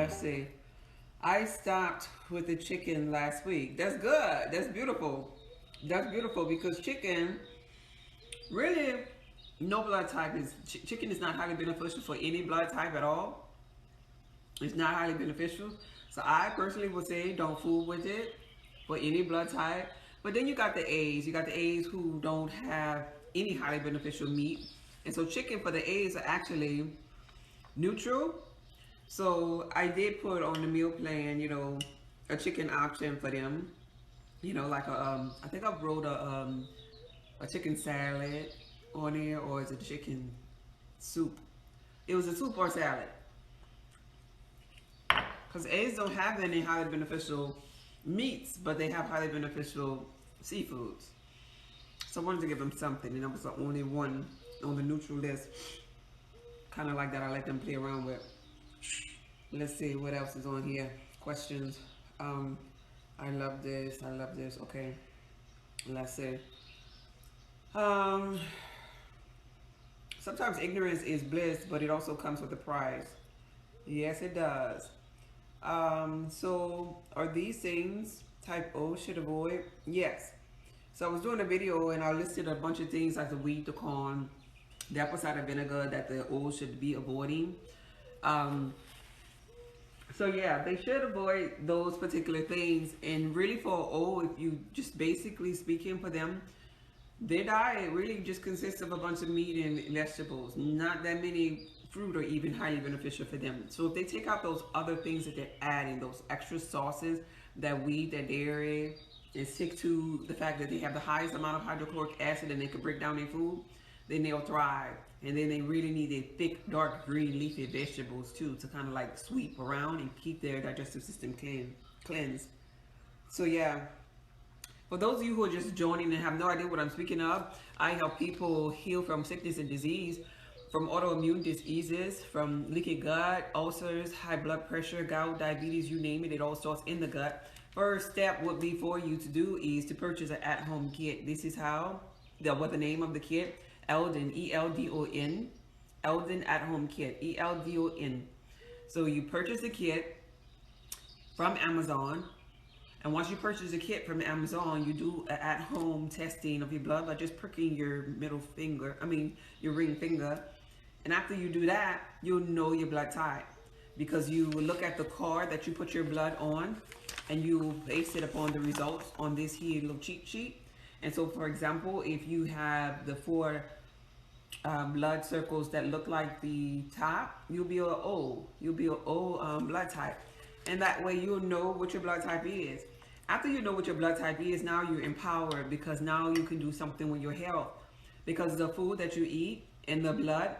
let's see. I stopped with the chicken last week. That's good. That's beautiful. That's beautiful because chicken really, no blood type is chicken is not highly beneficial for any blood type at all. It's not highly beneficial. So I personally would say don't fool with it for any blood type. But then you got the A's. You got the A's who don't have any highly beneficial meat. And so chicken for the A's are actually neutral. So I did put on the meal plan, a chicken option for them. Like I think I wrote a chicken salad on there, or is it chicken soup? It was a soup or salad. Because A's don't have any highly beneficial meats, but they have highly beneficial seafoods. So I wanted to give them something, and that was the only one on the neutral list. Kind of like that, I let them play around with. Let's see what else is on here. Questions. I love this. I love this. Okay. Let's see. Sometimes ignorance is bliss, but it also comes with a price. Yes, it does. So are these things type O should avoid? Yes. So I was doing a video and I listed a bunch of things like the wheat, the corn, the apple cider vinegar that the O should be avoiding. So yeah, they should avoid those particular things. And really for O, if you just basically speaking for them, their diet really just consists of a bunch of meat and vegetables, not that many fruit or even highly beneficial for them. So if they take out those other things that they're adding, those extra sauces, that wheat, that dairy, and stick to the fact that they have the highest amount of hydrochloric acid and they can break down their food, then they'll thrive. And then they really need their thick, dark green leafy vegetables too to kind of like sweep around and keep their digestive system cleansed. So yeah, for those of you who are just joining and have no idea what I'm speaking of, I help people heal from sickness and disease, from autoimmune diseases, from leaky gut, ulcers, high blood pressure, gout, diabetes, you name it, it all starts in the gut. First step would be for you to do is to purchase an at-home kit. This is how, what the name of the kit, Eldon, E-L-D-O-N, Eldon at-home kit, E-L-D-O-N. So you purchase the kit from Amazon, and once you purchase a kit from Amazon, you do an at-home testing of your blood by just pricking your your ring finger. And after you do that, you'll know your blood type because you will look at the card that you put your blood on and you base it upon the results on this here little cheat sheet. And so, for example, if you have the 4 blood circles that look like the top, you'll be a O. You'll be a O blood type. And that way you'll know what your blood type is. After you know what your blood type is, now you're empowered because now you can do something with your health. Because the food that you eat and the blood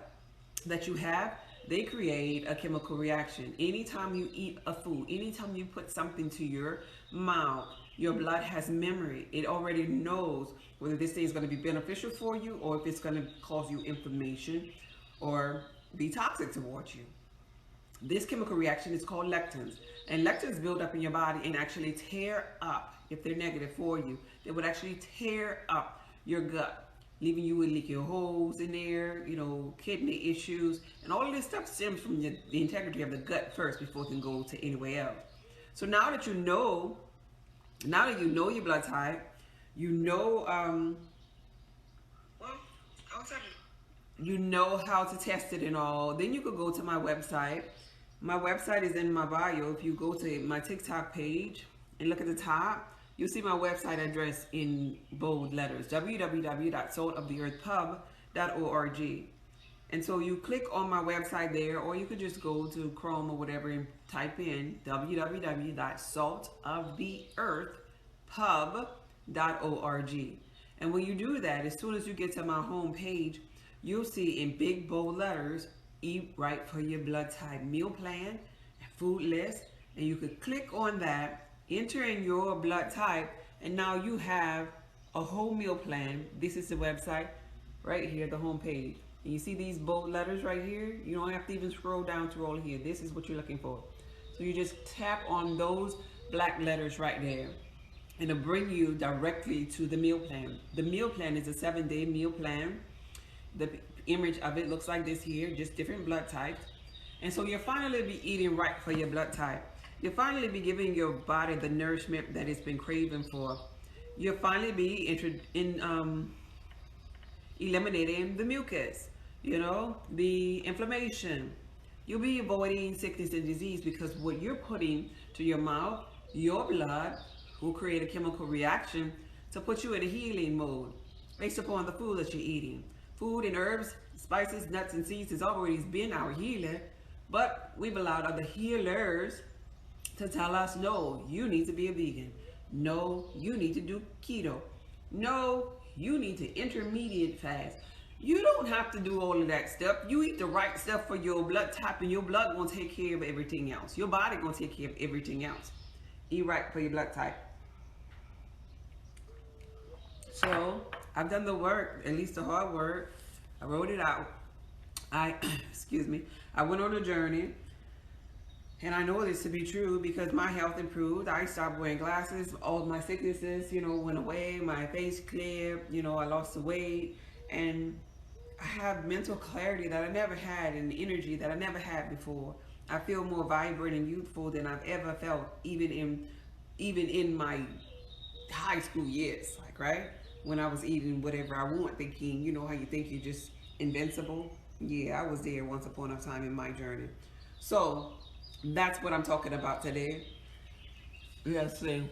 that you have, they create a chemical reaction. Anytime you eat a food, anytime you put something to your mouth, your blood has memory. It already knows whether this thing is going to be beneficial for you or if it's going to cause you inflammation or be toxic towards you. This chemical reaction is called lectins. And lectins build up in your body and actually tear up, if they're negative for you, they would actually tear up your gut, leaving you with leaky holes in there, kidney issues. And all of this stuff stems from the integrity of the gut first before it can go to anywhere else. So now that you know your blood type, you know how to test it and all, then you could go to my website. My website is in my bio. If you go to my TikTok page and look at the top, you'll see my website address in bold letters, www.saltoftheearthpub.org. And so you click on my website there, or you could just go to Chrome or whatever and type in www.saltoftheearthpub.org. And when you do that, as soon as you get to my home page, you'll see in big bold letters, Eat Right for Your Blood Type meal plan, food list, and you could click on that, enter in your blood type, and now you have a whole meal plan. This is the website right here, the home page. And you see these bold letters right here? You don't have to even scroll down through all here. This is what you're looking for. So you just tap on those black letters right there, and it'll bring you directly to the meal plan. The meal plan is a 7-day meal plan. The image of it looks like this here, just different blood types. And so you'll finally be eating right for your blood type. You'll finally be giving your body the nourishment that it's been craving for. You'll finally be eliminating the mucus, the inflammation. You'll be avoiding sickness and disease because what you're putting to your mouth, your blood, will create a chemical reaction to put you in a healing mode based upon the food that you're eating. Food and herbs, spices, nuts, and seeds has always been our healer, but we've allowed other healers to tell us, no, you need to be a vegan. No, you need to do keto. No, you need to intermediate fast. You don't have to do all of that stuff. You eat the right stuff for your blood type, and your blood gonna take care of everything else. Your body gonna take care of everything else. Eat right for your blood type. So I've done the work, at least the hard work. I wrote it out. Excuse me, I went on a journey, and I know this to be true because my health improved. I stopped wearing glasses. All of my sicknesses, went away. My face cleared. I lost the weight, and I have mental clarity that I never had and energy that I never had before. I feel more vibrant and youthful than I've ever felt, even in my high school years, right? When I was eating whatever I want, thinking, how you think you're just invincible. Yeah, I was there once upon a time in my journey. So that's what I'm talking about today. Let's see.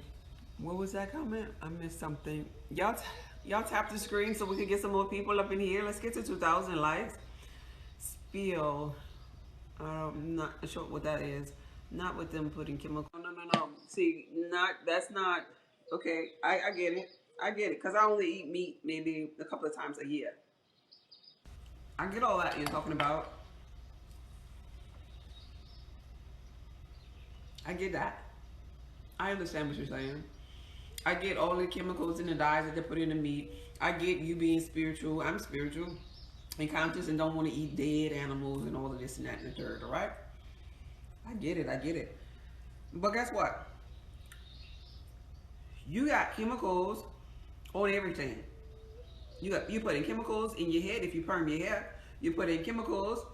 What was that comment? I missed something. Y'all tap the screen so we can get some more people up in here. Let's get to 2,000 likes. Spiel. I'm not sure what that is. Not with them putting chemical. No. See, that's not. Okay, I get it. I get it. Because I only eat meat maybe a couple of times a year. I get all that you're talking about. I get that. I understand what you're saying. I get all the chemicals in the dyes that they put in the meat. I get you being spiritual. I'm spiritual and conscious and don't want to eat dead animals and all of this and that and the third, all right? I get it. But guess what? You got chemicals on everything. You put in chemicals in your head if you perm your hair. You put in chemicals.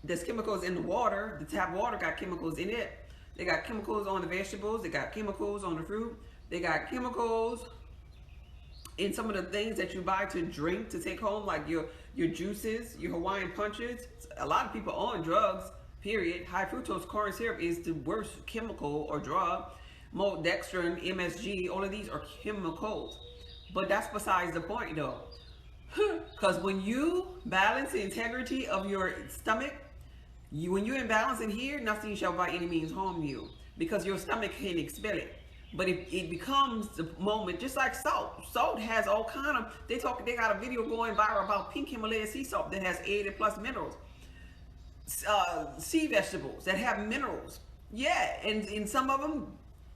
There's chemicals in the water. The tap water got chemicals in it. They got chemicals on the vegetables. They got chemicals on the fruit. They got chemicals in some of the things that you buy to drink to take home, like your juices, your Hawaiian punches. A lot of people on drugs, period. High fructose corn syrup is the worst chemical or drug. Maltodextrin, MSG, all of these are chemicals. But that's besides the point though. Because when you balance the integrity of your stomach, when you're in balance in here, nothing shall by any means harm you. Because your stomach can expel it. But if it becomes the moment, just like salt. Salt has all kind of, they got a video going viral about pink Himalaya sea salt that has 80 plus minerals. Sea vegetables that have minerals. Yeah, and in some of them,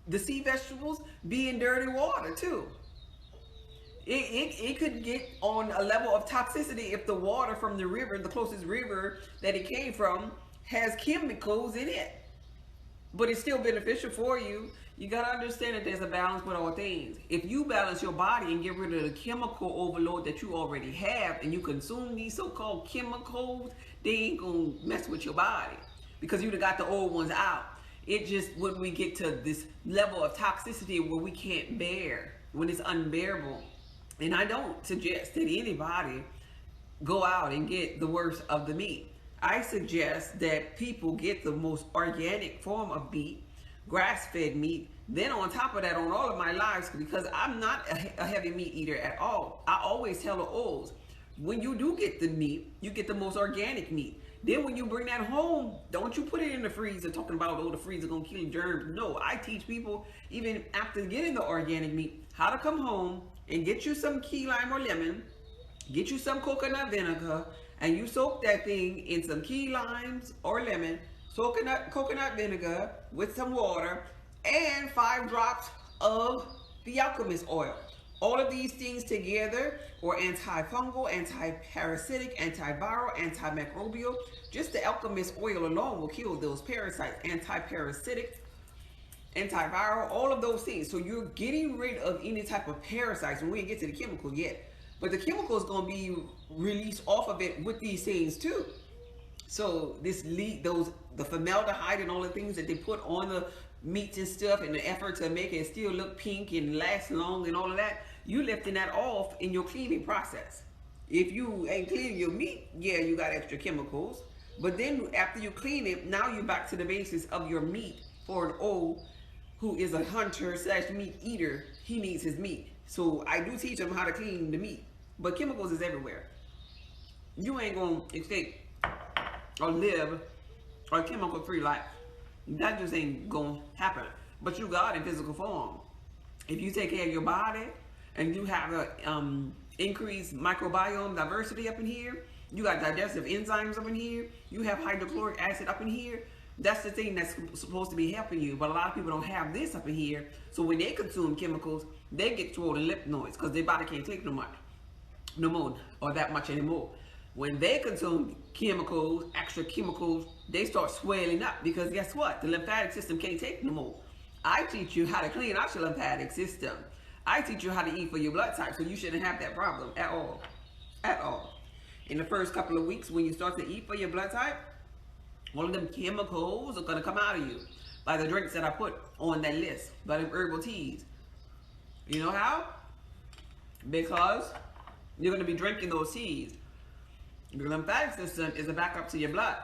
the sea vegetables be in dirty water too. It could get on a level of toxicity if the water from the river, the closest river that it came from, has chemicals in it. But it's still beneficial for you. You got to understand that there's a balance with all things. If you balance your body and get rid of the chemical overload that you already have, and you consume these so-called chemicals, they ain't going to mess with your body because you done got the old ones out. It just, when we get to this level of toxicity where we can't bear, when it's unbearable. And I don't suggest that anybody go out and get the worst of the meat. I suggest that people get the most organic form of meat, grass-fed meat. Then on top of that, on all of my lives, because I'm not a heavy meat eater at all, I always tell the O's, when you do get the meat, you get the most organic meat. Then when you bring that home, don't you put it in the freezer talking about, oh, the freezer gonna kill germs. No, I teach people, even after getting the organic meat, how to come home and get you some key lime or lemon, get you some coconut vinegar, and you soak that thing in some key limes or lemon, coconut vinegar with some water, and 5 drops of the alchemist oil. All of these things together are antifungal, anti-parasitic, antiviral, antimicrobial. Just the alchemist oil alone will kill those parasites. Anti-parasitic, antiviral, all of those things. So you're getting rid of any type of parasites, and we didn't get to the chemical yet. But the chemical is going to be released off of it with these things too. So the formaldehyde and all the things that they put on the meats and stuff in the effort to make it still look pink and last long and all of that, you lifting that off in your cleaning process. If you ain't cleaning your meat, yeah, you got extra chemicals. But then after you clean it, now you're back to the basis of your meat. For an O who is a hunter slash meat eater, he needs his meat. So I do teach him how to clean the meat. But chemicals is everywhere. You ain't gonna escape or live a chemical-free life. That just ain't gonna happen. But you got in physical form. If you take care of your body and you have a increased microbiome diversity up in here, you got digestive enzymes up in here, you have hydrochloric acid up in here, that's the thing that's supposed to be helping you. But a lot of people don't have this up in here. So when they consume chemicals, they get throat and lip noise because their body can't take no more, or that much anymore. When they consume chemicals, extra chemicals, they start swelling up because guess what? The lymphatic system can't take no more. I teach you how to clean out your lymphatic system. I teach you how to eat for your blood type, so you shouldn't have that problem at all. At all. In the first couple of weeks when you start to eat for your blood type, all of them chemicals are going to come out of you by the drinks that I put on that list, by the herbal teas. You know how? Because you're going to be drinking those teas. Your lymphatic system is a backup to your blood.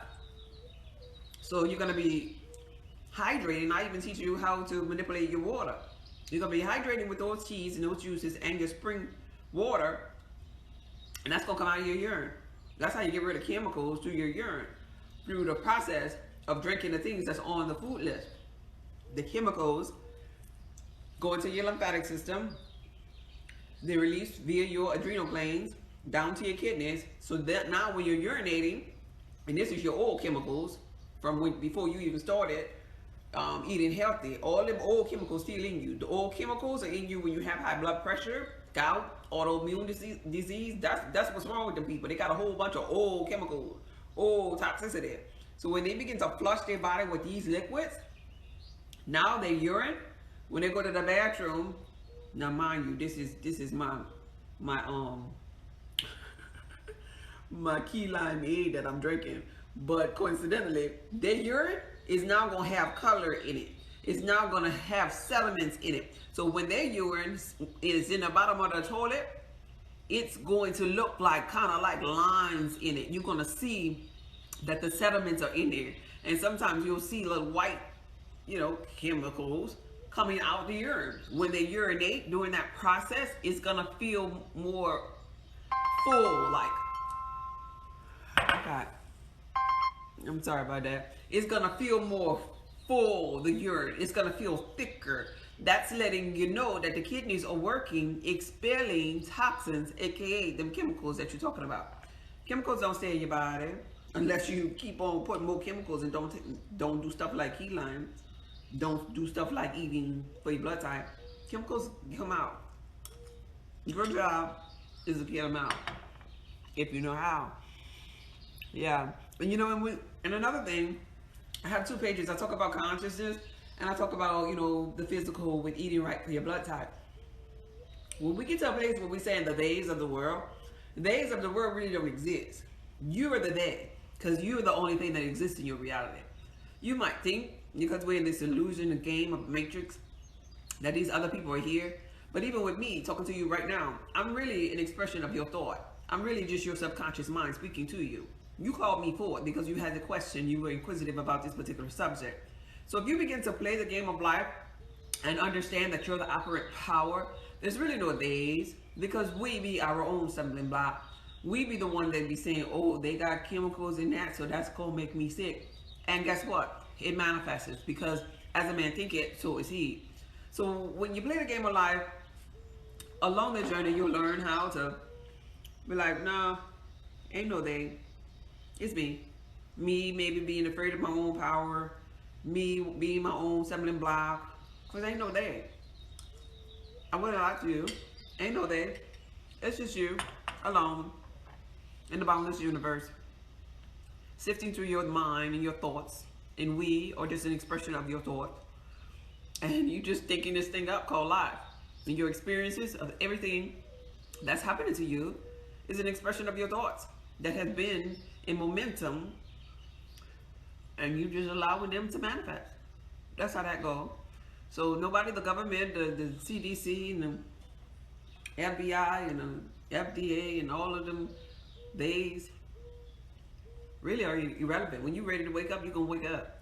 So you're going to be hydrating. I even teach you how to manipulate your water. You're going to be hydrating with those teas and those juices and your spring water. And that's going to come out of your urine. That's how you get rid of chemicals through your urine. Through the process of drinking the things that's on the food list. The chemicals go into your lymphatic system. They're released via your adrenal glands down to your kidneys. So that now when you're urinating, and this is your old chemicals from before you even started eating healthy, all them old chemicals still in you. The old chemicals are in you when you have high blood pressure, gout, autoimmune disease. That's what's wrong with them people. They got a whole bunch of old chemicals, old toxicity. So when they begin to flush their body with these liquids, now their urine, when they go to the bathroom, now mind you, this is my my key lime aid that I'm drinking. But coincidentally, their urine is now going to have color in it. It's now going to have sediments in it. So when their urine is in the bottom of the toilet, it's going to look like kind of like lines in it. You're going to see that the sediments are in there. And sometimes you'll see little white, chemicals coming out the urine. When they urinate during that process, it's going to feel more full, like, God, I'm sorry about that. It's going to feel more full, the urine. It's going to feel thicker. That's letting you know that the kidneys are working, expelling toxins, aka them chemicals that you're talking about. Chemicals don't stay in your body unless you keep on putting more chemicals and don't do stuff like key lime. Don't do stuff like eating for your blood type. Chemicals come out. Your job is to get them out if you know how. Yeah, and and another thing, I have 2 pages. I talk about consciousness and I talk about, the physical with eating right for your blood type. When we get to a place where we say in the days of the world really don't exist. You are the they, because you're the only thing that exists in your reality. You might think, because we're in this illusion, a game of matrix, that these other people are here. But even with me talking to you right now, I'm really an expression of your thought. I'm really just your subconscious mind speaking to you. You called me forward because you had a question. You were inquisitive about this particular subject. So if you begin to play the game of life and understand that you're the operant power, there's really no days, because we be our own stumbling block. We be the one that be saying, oh, they got chemicals in that, so that's gonna make me sick. And guess what? It manifests, because as a man thinketh, so is he. So when you play the game of life, along the journey, you'll learn how to be like, nah, ain't no they. It's me. Me maybe being afraid of my own power. Me being my own stumbling block. Because ain't no they. I wouldn't lie to you. Ain't no they. It's just you, alone, in the boundless universe, sifting through your mind and your thoughts. And we are just an expression of your thought. And you just thinking this thing up called life. And your experiences of everything that's happening to you is an expression of your thoughts that have been in momentum and you just allowing them to manifest. That's how that goes. So nobody, the government, the CDC and the FBI and the FDA and all of them, they's really are irrelevant. When you're ready to wake up, you're gonna wake up,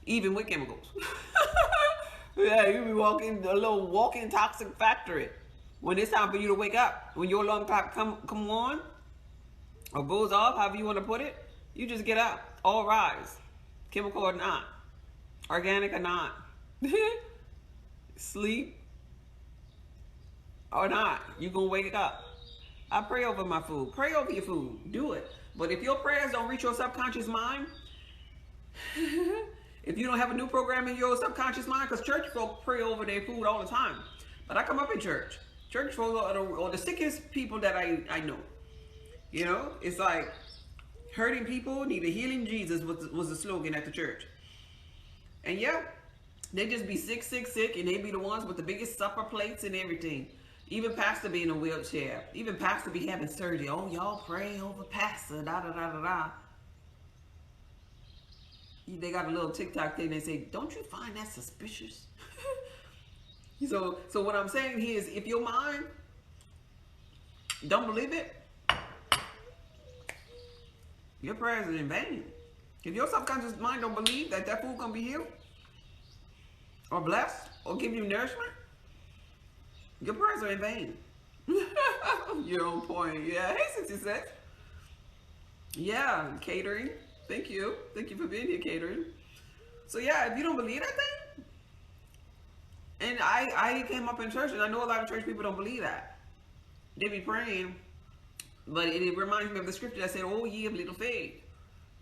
even with chemicals. Yeah, you be walking a little walking toxic factory. When it's time for you to wake up, when your alarm clock come on or goes off, however you want to put it, you just get up. All rise, chemical or not, organic or not, sleep or not, you gonna wake up. I pray over my food. Pray over your food. Do it. But if your prayers don't reach your subconscious mind, if you don't have a new program in your subconscious mind, because church folk pray over their food all the time. But I come up in church. Church folk are the sickest people that I know. You know, it's like hurting people need a healing Jesus was the slogan at the church. And yeah, they just be sick, and they be the ones with the biggest supper plates and everything. Even pastor be in a wheelchair. Even pastor be having surgery. Oh, y'all pray over pastor, da da da da da. They got a little TikTok thing. They say, don't you find that suspicious? So what I'm saying here is, if your mind don't believe it, your prayers are in vain. If your subconscious mind don't believe that that food gonna be healed or blessed or give you nourishment, your prayers are in vain. You're on point. Yeah. Hey, 66. Yeah, catering. Thank you. Thank you for being here, catering. So yeah, if you don't believe that thing, and I came up in church, and I know a lot of church people don't believe that. They be praying, but it reminds me of the scripture that said, "Oh, ye of little faith."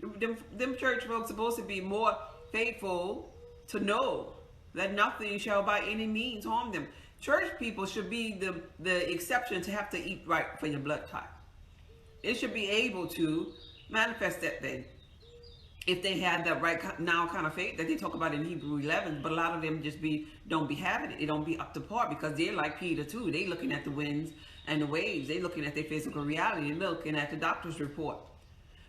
Them church folks supposed to be more faithful to know that nothing shall by any means harm them. Church people should be the exception to have to eat right for your blood type. It should be able to manifest that thing if they had that right now kind of faith that they talk about in Hebrew 11. But a lot of them just don't be having it. It don't be up to par, because they're like Peter too. They looking at the winds and the waves. They looking at their physical reality. They're looking at the doctor's report.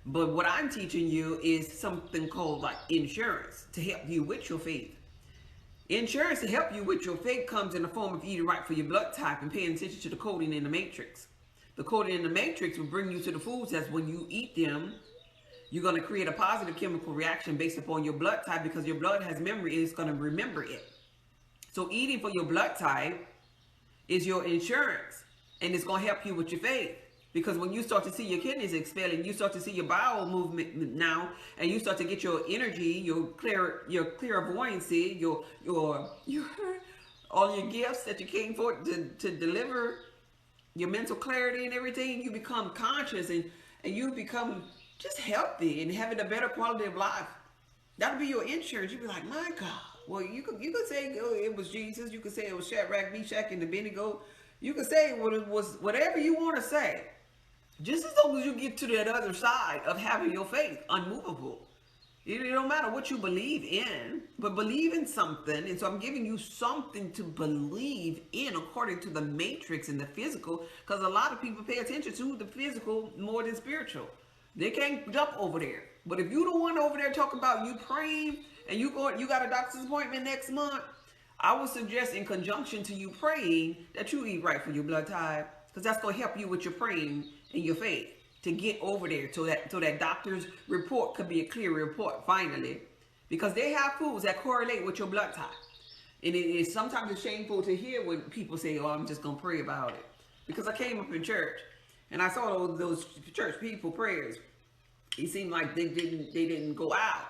But what I'm teaching you is something called like insurance to help you with your faith. Insurance to help you with your faith comes in the form of eating right for your blood type and paying attention to the coding in the matrix. The coding in the matrix will bring you to the foods that's when you eat them, you're going to create a positive chemical reaction based upon your blood type, because your blood has memory and it's going to remember it. So eating for your blood type is your insurance, and it's going to help you with your faith. Because when you start to see your kidneys expelling, you start to see your bowel movement now, and you start to get your energy, your clairvoyancy, your all your gifts that you came for to deliver, your mental clarity and everything, you become conscious and you become just healthy and having a better quality of life. That'll be your insurance. You'll be like, my God. Well, you could say it was Jesus. You could say it was Shadrach, Meshach, and Abednego. You could say it was whatever you want to say. Just as long as you get to that other side of having your faith unmovable. It don't matter what you believe in, but believe in something. And so I'm giving you something to believe in according to the matrix and the physical, because a lot of people pay attention to the physical more than spiritual. They can't jump over there. But if you the one over there talking about you praying and you got a doctor's appointment next month, I would suggest in conjunction to you praying that you eat right for your blood type, because that's going to help you with your praying and your faith to get over there so that doctor's report could be a clear report finally, because they have foods that correlate with your blood type. And it is sometimes it's shameful to hear when people say, oh, I'm just going to pray about it. Because I came up in church and I saw those church people prayers. It seemed like they didn't go out.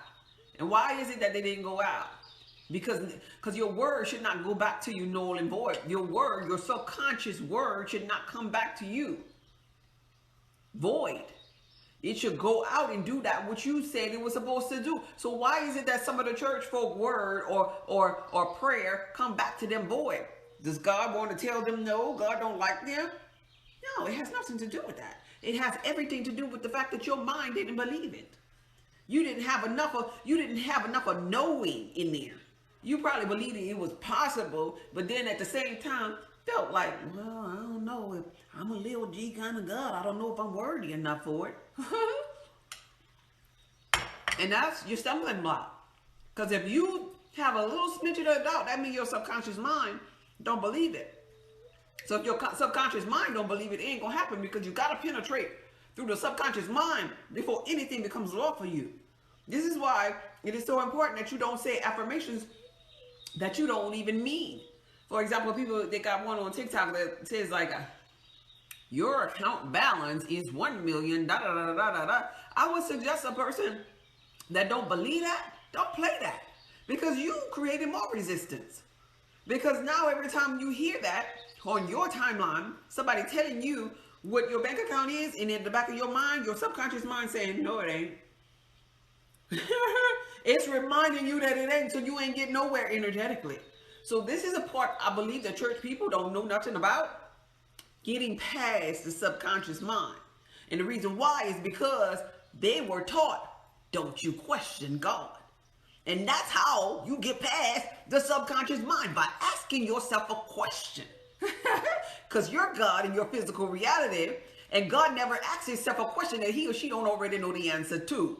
And why is it that they didn't go out? Because your word should not go back to you null and void. Your word, your subconscious word, should not come back to you void. It should go out and do that which you said it was supposed to do. So why is it that some of the church folk word or prayer come back to them void? Does God want to tell them no? God don't like them? No, it has nothing to do with that. It has everything to do with the fact that your mind didn't believe it. You didn't have enough of knowing in there. You probably believed it was possible, but then at the same time felt like, well, I don't know if I'm a little G kind of God. I don't know if I'm worthy enough for it. And that's your stumbling block. Because if you have a little smidgen of doubt, that means your subconscious mind don't believe it. So if your subconscious mind don't believe it, it ain't going to happen, because you got to penetrate through the subconscious mind before anything becomes law for you. This is why it is so important that you don't say affirmations that you don't even mean. For example, people, they got one on TikTok that says like, your account balance is 1 million, da da da da da da. I would suggest a person that don't believe that, don't play that, because you created more resistance. Because now every time you hear that on your timeline, somebody telling you what your bank account is, and in the back of your mind, your subconscious mind saying, no, it ain't. It's reminding you that it ain't, so you ain't getting nowhere energetically. So this is a part I believe that church people don't know nothing about. Getting past the subconscious mind. And the reason why is because they were taught, don't you question God. And that's how you get past the subconscious mind, by asking yourself a question. Because you're God in your physical reality, and God never asks himself a question that he or she don't already know the answer to.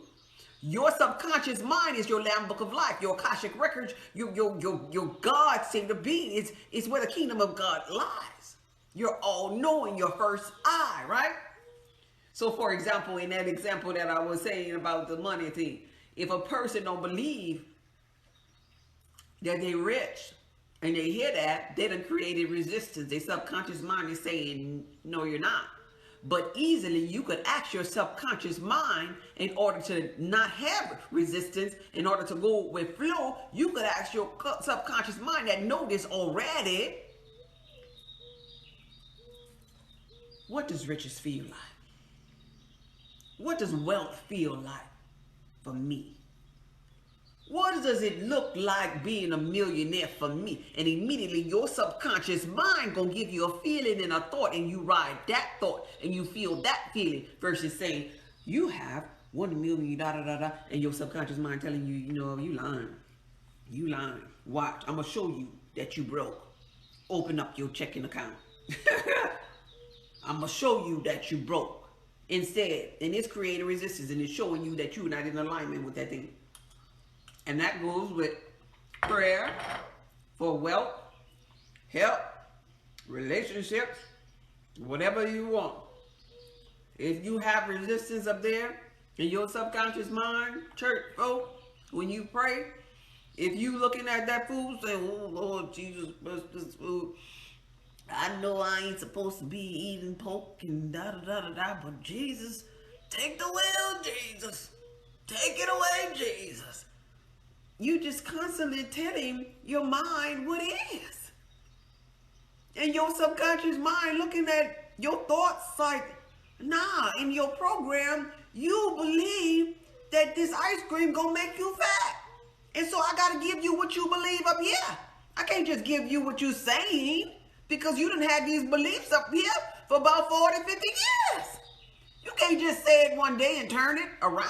Your subconscious mind is your Lamb Book of Life, your Akashic records, your God state of being. It's where the kingdom of God lies. You're all-knowing, your first eye, right? So, for example, in that example that I was saying about the money thing, if a person don't believe that they're rich, and they hear that, they done created resistance. Their subconscious mind is saying, no, you're not. But easily, you could ask your subconscious mind, in order to not have resistance, in order to go with flow, you could ask your subconscious mind that know this already, what does riches feel like? What does wealth feel like for me? What does it look like being a millionaire for me? And immediately your subconscious mind gonna give you a feeling and a thought, and you ride that thought and you feel that feeling, versus saying you have 1 million, da da da da, and your subconscious mind telling you, you know, you lying. You lying. Watch, I'm gonna show you that you broke. Open up your checking account. I'm gonna show you that you broke. Instead, and it's creating resistance, and it's showing you that you're not in alignment with that thing. And that goes with prayer for wealth, health, relationships, whatever you want. If you have resistance up there in your subconscious mind, church folk, when you pray, if you looking at that food saying, oh Lord Jesus, bless this food, I know I ain't supposed to be eating pork and da da da da da, but Jesus, take the wheel, Jesus. Take it away, Jesus. You just constantly telling your mind what it is. And your subconscious mind looking at your thoughts like, nah, in your program, you believe that this ice cream gonna make you fat. And so I gotta give you what you believe up here. I can't just give you what you're saying, because you done had these beliefs up here for about 40, 50 years. You can't just say it one day and turn it around.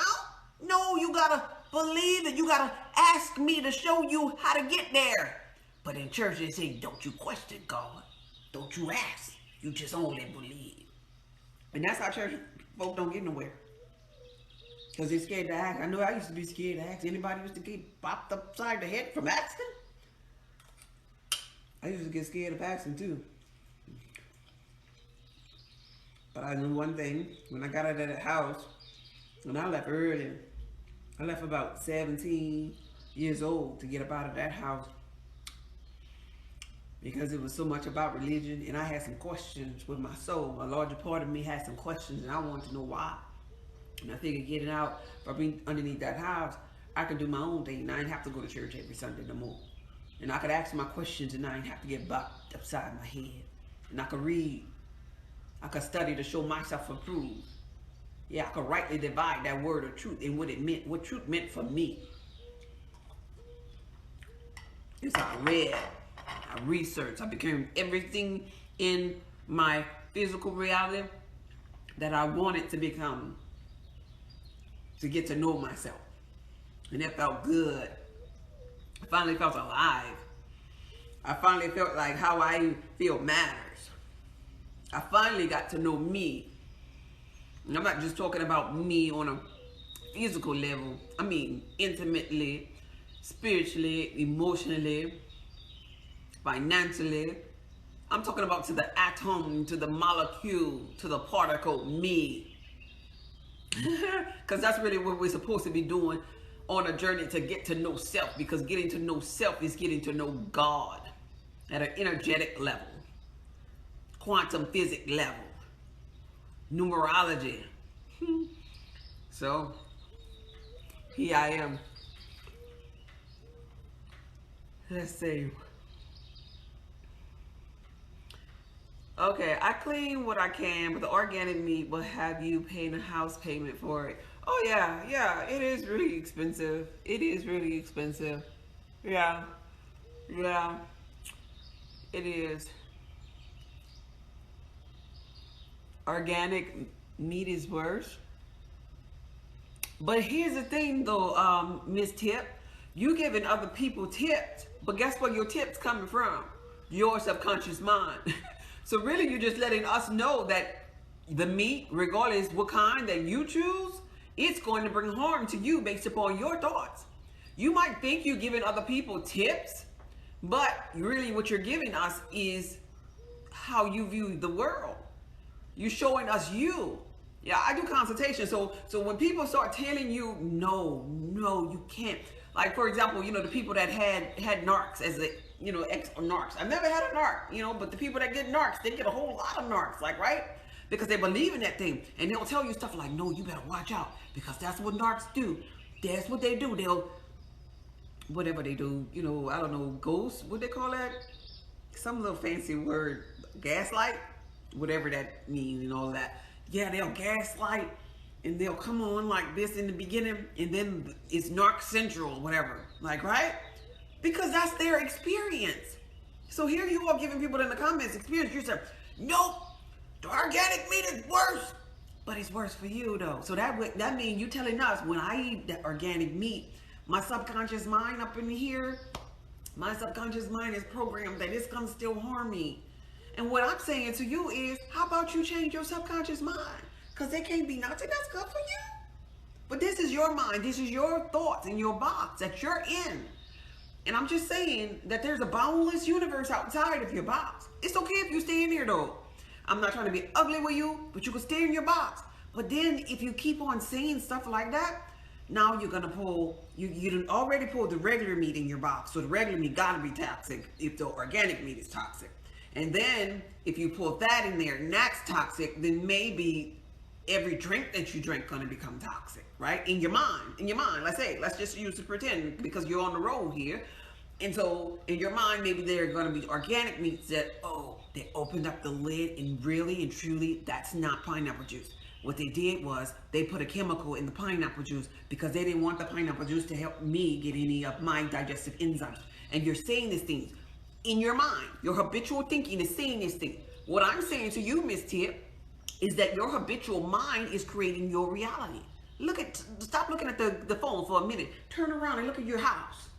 No, you gotta believe it. You gotta ask me to show you how to get there. But in church they say, don't you question God. Don't you ask. You just only believe. And that's how church folk don't get nowhere. Because they're scared to ask. I know I used to be scared to ask. Anybody used to get popped upside the head from asking? I used to get scared of asking too. But I knew one thing. When I got out of that house, when I left early, I left about 17 years old to get up out of that house, because it was so much about religion, and I had some questions with my soul. A larger part of me had some questions, and I wanted to know why. And I figured getting out from underneath that house, I could do my own thing, and I didn't have to go to church every Sunday no more. And I could ask my questions, and I didn't have to get bopped upside my head. And I could read. I could study to show myself approved. Yeah, I could rightly divide that word of truth and what it meant, what truth meant for me. As I read, I researched, I became everything in my physical reality that I wanted to become, to get to know myself. And it felt good. I finally felt alive. I finally felt like how I feel matters. I finally got to know me. And I'm not just talking about me on a physical level. I mean, intimately, spiritually, emotionally, financially. I'm talking about to the atom, to the molecule, to the particle, me. Because that's really what we're supposed to be doing on a journey to get to know self. Because getting to know self is getting to know God at an energetic level, quantum physics level, numerology. So, here I am. Let's see. Okay, I clean what I can, but the organic meat will have you paying a house payment for it. Oh yeah, it is really expensive. It is really expensive. Yeah, yeah, it is. Organic meat is worse. But here's the thing though, Miss Tip, you giving other people tips, but guess where your tips coming from? Your subconscious mind. So really you're just letting us know that the meat, regardless what kind that you choose, it's going to bring harm to you based upon your thoughts. You might think you're giving other people tips, but really what you're giving us is how you view the world. You're showing us you. Yeah, I do consultation. So when people start telling you, no, you can't. Like, for example, the people that had narcs as a, ex-narcs. I've never had a narc, but the people that get narcs, they get a whole lot of narcs, like, right? Because they believe in that thing. And they'll tell you stuff like, no, you better watch out. Because that's what narcs do. That's what they do. They'll, whatever they do, I don't know, ghost, what they call that? Some little fancy word, gaslight, whatever that means and all that. Yeah, they'll gaslight and they'll come on like this in the beginning and then it's narc central, whatever. Like, right? Because that's their experience. So here you are giving people in the comments experience. You say, nope, the organic meat is worse. But it's worse for you though. So that means you telling us when I eat that organic meat, my subconscious mind up in here, my subconscious mind is programmed that it's gonna still harm me. And what I'm saying to you is, how about you change your subconscious mind? Because there can't be nothing that's good for you. But this is your mind. This is your thoughts in your box that you're in. And I'm just saying that there's a boundless universe outside of your box. It's okay if you stay in here though. I'm not trying to be ugly with you, but you can stay in your box. But then if you keep on saying stuff like that, now you're gonna pull, you already pulled the regular meat in your box. So the regular meat gotta be toxic if the organic meat is toxic. And then if you pull that in there and that's toxic, then maybe every drink that you drink gonna become toxic, right? In your mind, let's just use to pretend because you're on the road here. And so in your mind, maybe there are gonna be organic meats that, they opened up the lid and really and truly, that's not pineapple juice. What they did was they put a chemical in the pineapple juice because they didn't want the pineapple juice to help me get any of my digestive enzymes. And you're saying these things in your mind. Your habitual thinking is saying this thing. What I'm saying to you, Miss Tip, is that your habitual mind is creating your reality. Stop looking at the phone for a minute. Turn around and look at your house.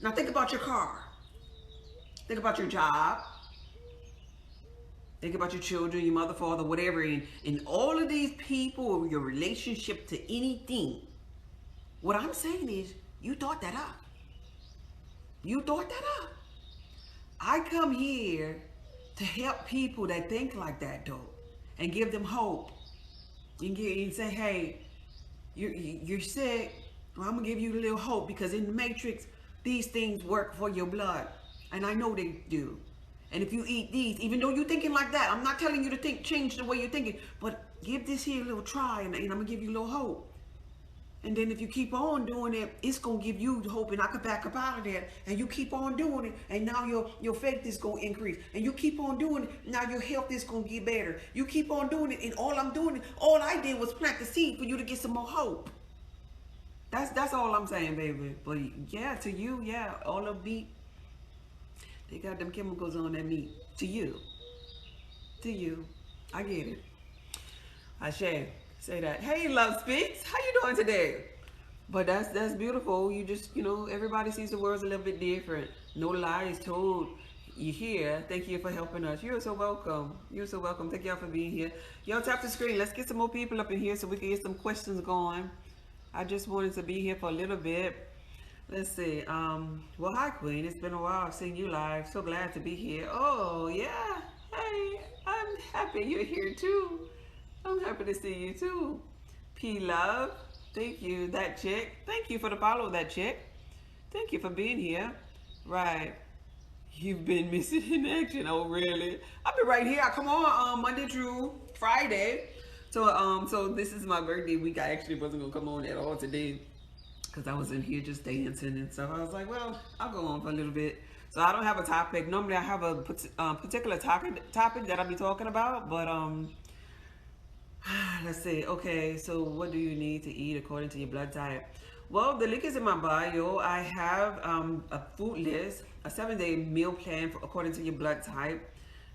Now think about your car. Think about your job. Think about your children, your mother, father, whatever. And all of these people, your relationship to anything. What I'm saying is, you thought that up. You thought that up. I come here to help people that think like that, though, and give them hope. And say, hey, you're sick. Well, I'm gonna give you a little hope because in the Matrix, these things work for your blood, and I know they do. And if you eat these, even though you're thinking like that, I'm not telling you to change the way you're thinking, but give this here a little try, and I'm gonna give you a little hope. And then if you keep on doing it, it's going to give you hope, and I could back up out of there. And you keep on doing it, and now your faith is going to increase. And you keep on doing it, now your health is going to get better. You keep on doing it, and all I did was plant the seed for you to get some more hope. That's all I'm saying, baby. But yeah, to you, yeah, all the meat, they got them chemicals on that meat. To you. I get it. I say that. Hey, Love Speaks. How you doing today? But that's beautiful. You just, everybody sees the world a little bit different. No lie is told. you're here. Thank you for helping us. You're so welcome. You're so welcome. Thank y'all for being here. Y'all tap the screen. Let's get some more people up in here so we can get some questions going. I just wanted to be here for a little bit. Let's see. Well, hi, Queen. It's been a while. I've seen you live. So glad to be here. Oh, yeah. Hey, I'm happy you're here too. I'm happy to see you too. P Love. Thank you. That chick. Thank you for the follow, that chick. Thank you for being here. Right. You've been missing in action. Oh, really? I'll be right here. I come on Monday through Friday. So this is my birthday week. I actually wasn't gonna come on at all today because I was in here just dancing and stuff. I was like, well, I'll go on for a little bit. So I don't have a topic. Normally I have a particular topic that I'll be talking about, but let's see. Okay, so what do you need to eat according to your blood type? Well, the link is in my bio. I have a food list, a 7-day meal plan according to your blood type.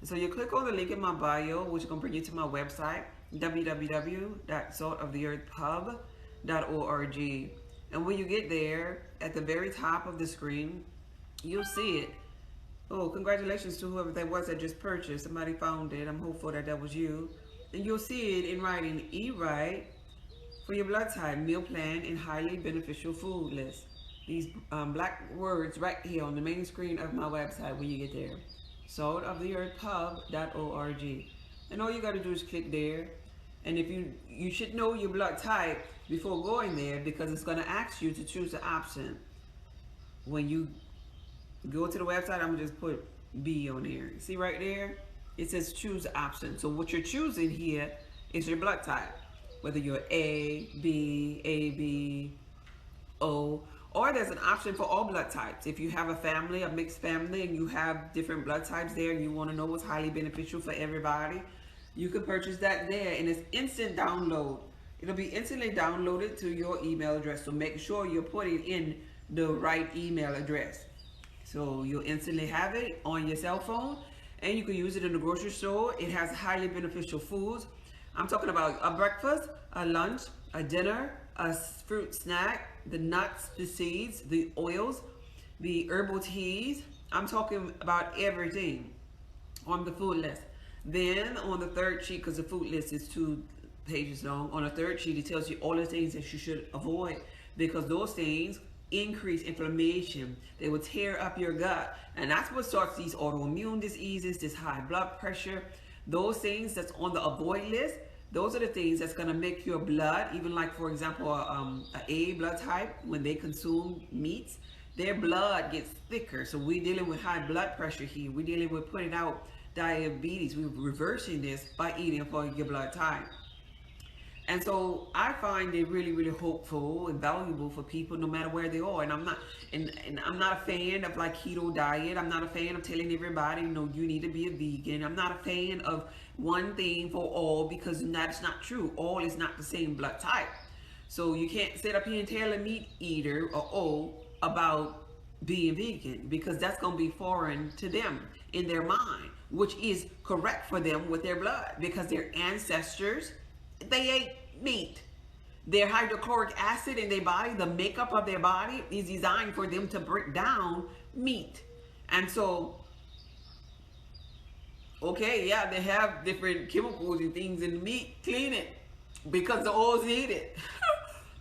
So you click on the link in my bio, which is going to bring you to my website, www.saltoftheearthpub.org. And when you get there, at the very top of the screen, you'll see it. Oh, congratulations to whoever that was that just purchased. Somebody found it. I'm hopeful that that was you. And you'll see it in writing, eat right for your blood type, meal plan, and highly beneficial food list. These black words right here on the main screen of my website when you get there. saltoftheearthpub.org. And all you got to do is click there. And if you should know your blood type before going there, because it's going to ask you to choose the option. When you go to the website, I'm going to just put B on there. See right there? It says choose the option. So what you're choosing here is your blood type. Whether you're A, B, O, or there's an option for all blood types. If you have a family, a mixed family, and you have different blood types there, and you want to know what's highly beneficial for everybody, you can purchase that there, and it's instant download. It'll be instantly downloaded to your email address, so make sure you're putting in the right email address. So you'll instantly have it on your cell phone, and you can use it in the grocery store. It has highly beneficial foods. I'm talking about a breakfast, a lunch, a dinner, a fruit snack, the nuts, the seeds, the oils, the herbal teas. I'm talking about everything on the food list. Then on the third sheet, because the food list is 2 pages long, on the third sheet it tells you all the things that you should avoid, because those things increase inflammation. They will tear up your gut, and that's what starts these autoimmune diseases, this high blood pressure. Those things that's on the avoid list, those are the things that's going to make your blood, even like, for example, a A blood type, when they consume meats, their blood gets thicker. So we're dealing with high blood pressure here. We're dealing with putting out diabetes. We're reversing this by eating for your blood type. And so I find it really, really hopeful and valuable for people no matter where they are. And I'm not a fan of like keto diet. I'm not a fan of telling everybody, no, you need to be a vegan. I'm not a fan of one thing for all, because that's not true. All is not the same blood type. So you can't sit up here and tell a meat eater or all about being vegan, because that's going to be foreign to them in their mind, which is correct for them with their blood, because their ancestors, they ate meat. Their hydrochloric acid in their body, the makeup of their body, is designed for them to break down meat. And so, okay, yeah, they have different chemicals and things in the meat, clean it, because the oils need it.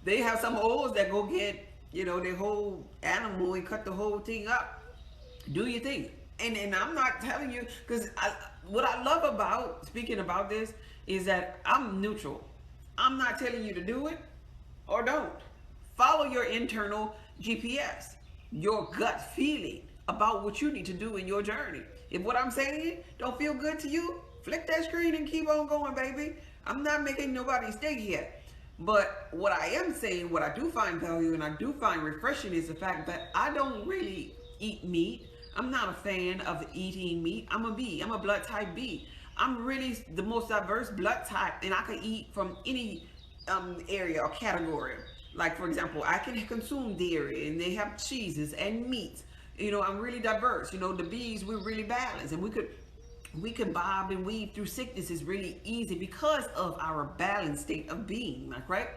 They have some oils that go get, you know, the whole animal and cut the whole thing up. Do your thing. And I'm not telling you, because what I love about speaking about this is that I'm neutral. I'm not telling you to do it or don't. Follow your internal GPS, your gut feeling about what you need to do in your journey. If what I'm saying don't feel good to you, flick that screen and keep on going, baby. I'm not making nobody stay here. But what I am saying, what I do find value and I do find refreshing, is the fact that I don't really eat meat. I'm not a fan of eating meat. I'm a B. I'm a blood type B. I'm really the most diverse blood type, and I can eat from any area or category. Like, for example, I can consume dairy, and they have cheeses and meats. You know, I'm really diverse. You know, the B's, we're really balanced, and we could bob and weave through sicknesses really easy because of our balanced state of being, like, right?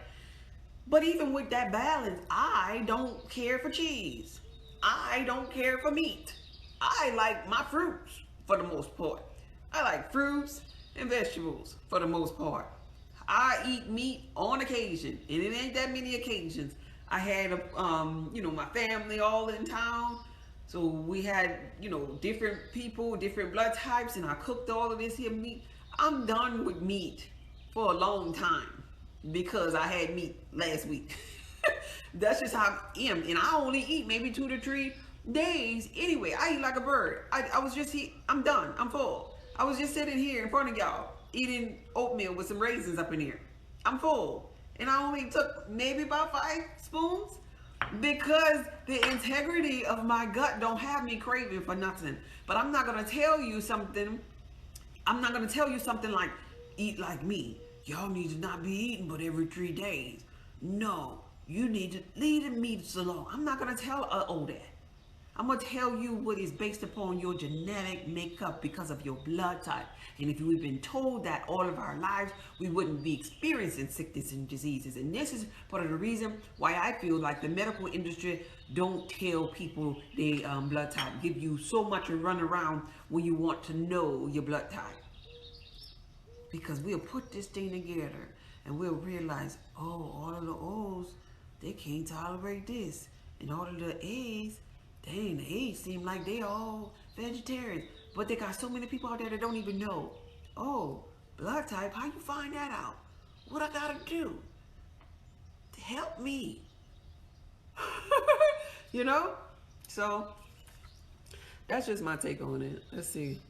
But even with that balance, I don't care for cheese. I don't care for meat. I like my fruits for the most part. I like fruits and vegetables for the most part. I eat meat on occasion, and it ain't that many occasions. I had, my family all in town, so we had, different people, different blood types, and I cooked all of this here meat. I'm done with meat for a long time because I had meat last week. That's just how I am, and I only eat maybe 2 to 3 days anyway. I eat like a bird. I was just I'm done. I'm full. I was just sitting here in front of y'all eating oatmeal with some raisins up in here. I'm full, and I only took maybe about 5 spoons because the integrity of my gut don't have me craving for nothing. But I'm not gonna tell you something. I'm not gonna tell you something like eat like me. Y'all need to not be eating but every 3 days. No, you need to leave the meats alone. I'm not gonna tell all that. I'm gonna tell you what is based upon your genetic makeup because of your blood type. And if we've been told that all of our lives, we wouldn't be experiencing sickness and diseases. And this is part of the reason why I feel like the medical industry don't tell people their blood type. Give you so much a run around when you want to know your blood type. Because we'll put this thing together and we'll realize, oh, all of the O's, they can't tolerate this. And all of the A's, dang, the A's seem like they all vegetarians. But they got so many people out there that don't even know. Oh, blood type, how you find that out? What I gotta do? To help me. You know? So, that's just my take on it. Let's see.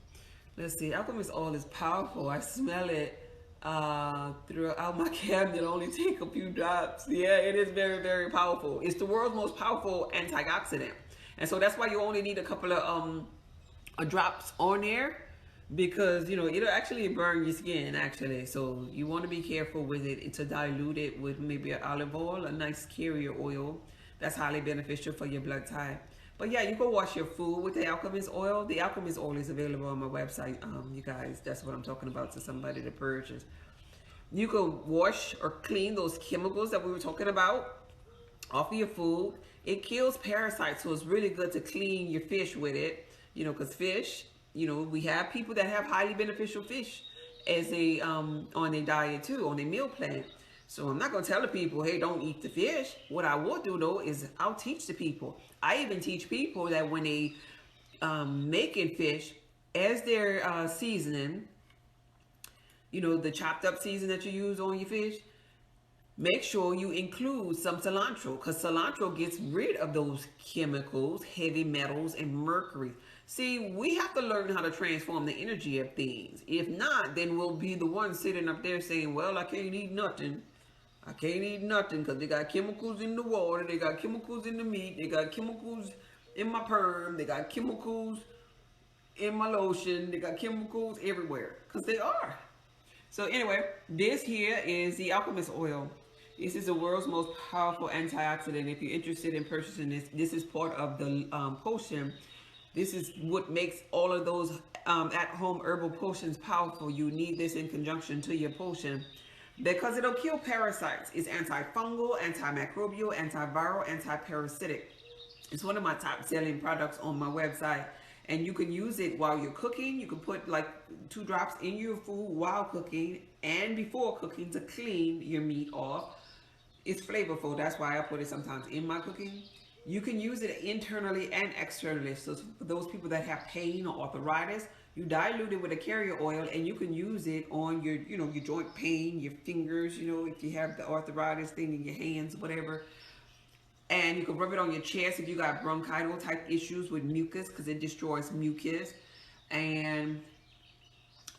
Alchemist oil is powerful. I smell it throughout my cabinet. Only take a few drops. Yeah, it is very, very powerful. It's the world's most powerful antioxidant. And so that's why you only need a couple of drops on there, because it'll actually burn your skin actually. So you want to be careful with it to dilute it with maybe an olive oil, a nice carrier oil. That's highly beneficial for your blood type. But yeah, you can wash your food with the alchemist oil. The alchemist oil is available on my website. You guys, that's what I'm talking about to somebody to purchase. You can wash or clean those chemicals that we were talking about off of your food. It kills parasites, so it's really good to clean your fish with it. Because fish, we have people that have highly beneficial fish as a on their diet too, on their meal plan. So I'm not going to tell the people, hey, don't eat the fish. What I will do though is I'll teach the people. I even teach people that when they making fish as their seasoning, the chopped up season that you use on your fish, make sure you include some cilantro, because cilantro gets rid of those chemicals, heavy metals, and mercury. See, we have to learn how to transform the energy of things. If not, then we'll be the ones sitting up there saying, well, I can't eat nothing. I can't eat nothing because they got chemicals in the water, they got chemicals in the meat, they got chemicals in my perm, they got chemicals in my lotion, they got chemicals everywhere, because they are. So anyway, this here is the alchemist oil. This is the world's most powerful antioxidant. If you're interested in purchasing this, this is part of the potion. This is what makes all of those at-home herbal potions powerful. You need this in conjunction to your potion because it'll kill parasites. It's antifungal, antimicrobial, antiviral, antiparasitic. It's one of my top selling products on my website. And you can use it while you're cooking. You can put like 2 drops in your food while cooking and before cooking to clean your meat off. It's flavorful. That's why I put it sometimes in my cooking. You can use it internally and externally. So for those people that have pain or arthritis, you dilute it with a carrier oil and you can use it on your, your joint pain, your fingers, if you have the arthritis thing in your hands, whatever. And you can rub it on your chest if you got bronchial type issues with mucus, because it destroys mucus. And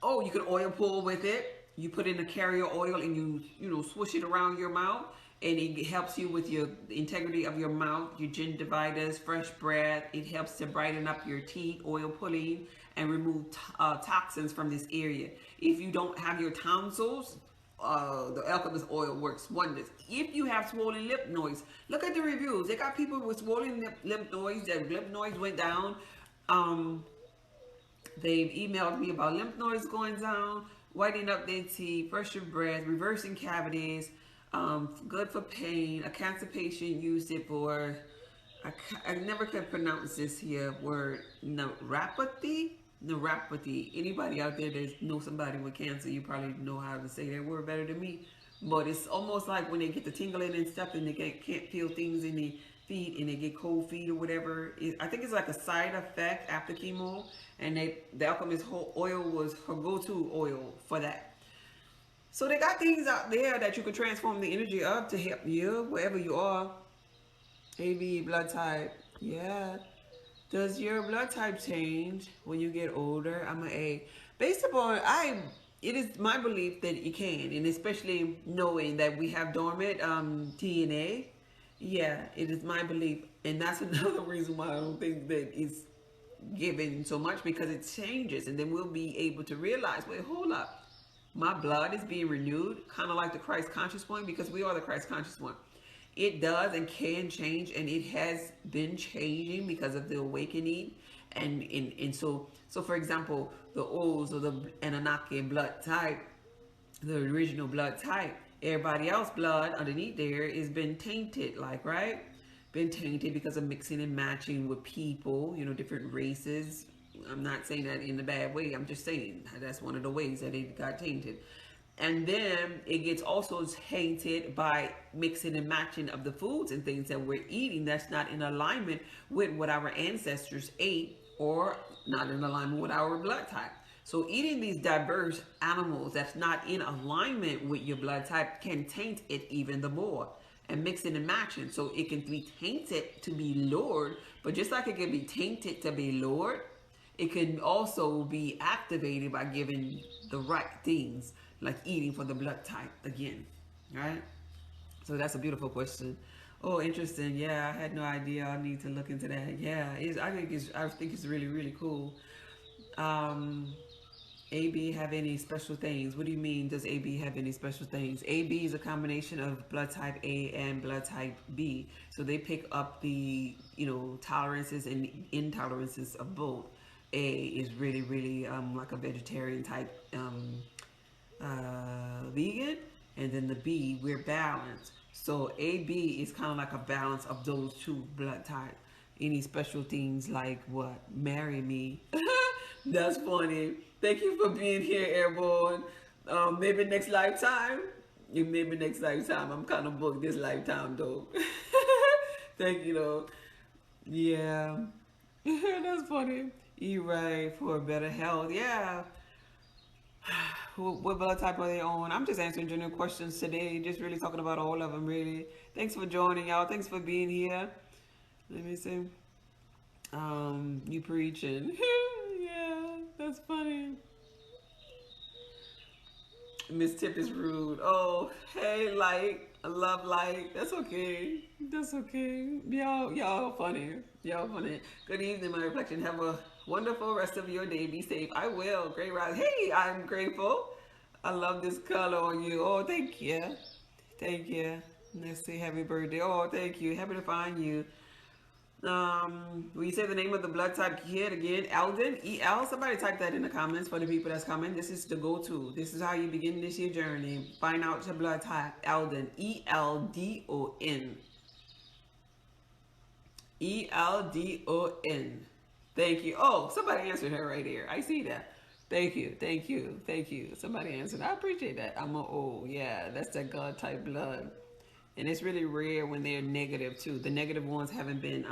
you can oil pull with it. You put in a carrier oil and you swish it around your mouth, and it helps you with the integrity of your mouth, your gingivitis, fresh breath. It helps to brighten up your teeth, oil pulling, and remove toxins from this area. If you don't have your tonsils, the alchemist oil works wonders. If you have swollen lymph nodes, look at the reviews. They got people with swollen lymph nodes. Their lymph nodes went down. They've emailed me about lymph nodes going down, whitening up their teeth, fresher breath, reversing cavities, good for pain. A cancer patient used it for, I never could pronounce this here word. Neuropathy. Anybody out there that knows somebody with cancer, you probably know how to say that word better than me. But it's almost like when they get the tingling and stuff and they can't feel things in the feet and they get cold feet or whatever. I think it's like a side effect after chemo. And the alchemist oil was her go-to oil for that. So they got things out there that you can transform the energy of to help you wherever you are. AB blood type. Yeah. Does your blood type change when you get older? I'm an A. Based upon it is my belief that it can, and especially knowing that we have dormant DNA. Yeah, it is my belief, and that's another reason why I don't think that it's given so much, because it changes, and then we'll be able to realize, wait, hold up, my blood is being renewed, kind of like the Christ conscious one, because we are the Christ conscious one. It does and can change, and it has been changing because of the awakening, and so for example, the O's or the Anunnaki blood type, the original blood type, everybody else blood underneath there is been tainted, like, right? Been tainted because of mixing and matching with people, different races. I'm not saying that in a bad way. I'm just saying that's one of the ways that it got tainted. And then it gets also tainted by mixing and matching of the foods and things that we're eating that's not in alignment with what our ancestors ate, or not in alignment with our blood type. So eating these diverse animals that's not in alignment with your blood type can taint it even the more. And mixing and matching, so it can be tainted to be Lord, but just like it can be tainted to be Lord, it can also be activated by giving the right things, like eating for the blood type again, right? So that's a beautiful question. Oh, interesting. Yeah, I had no idea. I need to look into that. Yeah, I think it's really, really cool. AB have any special things? What do you mean, does AB have any special things? AB is a combination of blood type A and blood type B. So they pick up the, tolerances and intolerances of both. A is really, really like a vegetarian type vegan. And then the B, we're balanced. So AB is kind of like a balance of those two blood types. Any special things like what? Marry me. That's funny. Thank you for being here, Airborne. Maybe next lifetime. Maybe next lifetime. I'm kind of booked this lifetime, though. Thank you, though. Yeah. That's funny. Eat right for better health. Yeah. What blood type are they on? I'm just answering general questions today. Just really talking about all of them, really. Thanks for joining, y'all. Thanks for being here. Let me see. You preaching. Yeah, that's funny. Miss Tip is rude. Oh, hey, Light. I love Light. That's okay. That's okay. Y'all funny. Y'all funny. Good evening, my reflection. Have a wonderful rest of your day. Be safe. I will. Great rise. Hey, I'm grateful. I love this color on you. Oh, thank you. Thank you. Let's say happy birthday. Oh, thank you. Happy to find you. Will you say the name of the blood type kid again? Eldon, E-L. Somebody type that in the comments for the people that's coming. This is the go-to. This is how you begin this year journey. Find out your blood type. Eldon, E-L-D-O-N. E-L-D-O-N. Thank you. Oh, somebody answered her right here. I see that. Thank you. Thank you. Thank you. Somebody answered. I appreciate that. I'm a O. Yeah, that's that God type blood. And it's really rare when they're negative too. The negative ones haven't been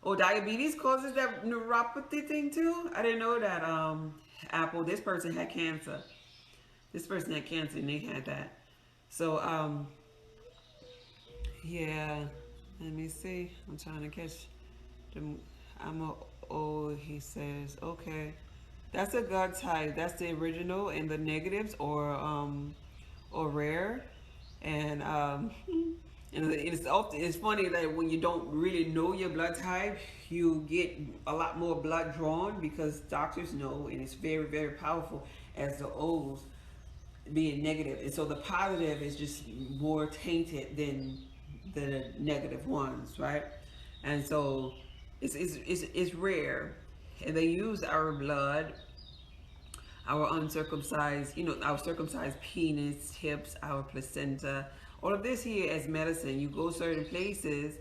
diabetes causes that neuropathy thing too. I didn't know that. Apple, this person had cancer. This person had cancer and they had that. So yeah. Let me see. I'm trying to catch them. He says, okay. That's a God type. That's the original, and the negatives or rare. And it's funny that when you don't really know your blood type, you get a lot more blood drawn, because doctors know, and it's very, very powerful as the O's being negative. And so the positive is just more tainted than the negative ones, right? And so it's rare. And they use our blood, our uncircumcised, our circumcised penis, hips, our placenta, all of this here as medicine. You go certain places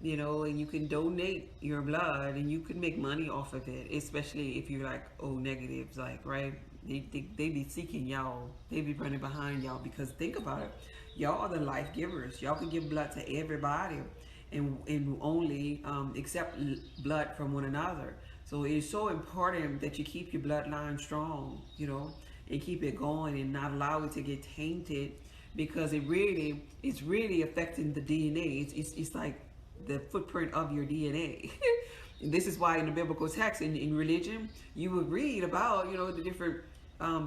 you know, and you can donate your blood and you can make money off of it, especially if you're like O negatives, like, right? They be seeking y'all, they be running behind y'all, because think about it, y'all are the life givers. Y'all can give blood to everybody, and only accept blood from one another. So it's so important that you keep your bloodline strong, you know, and keep it going and not allow it to get tainted, because it's really affecting the DNA. It's like the footprint of your DNA. And this is why in the biblical text, in religion, you would read about, you know, the different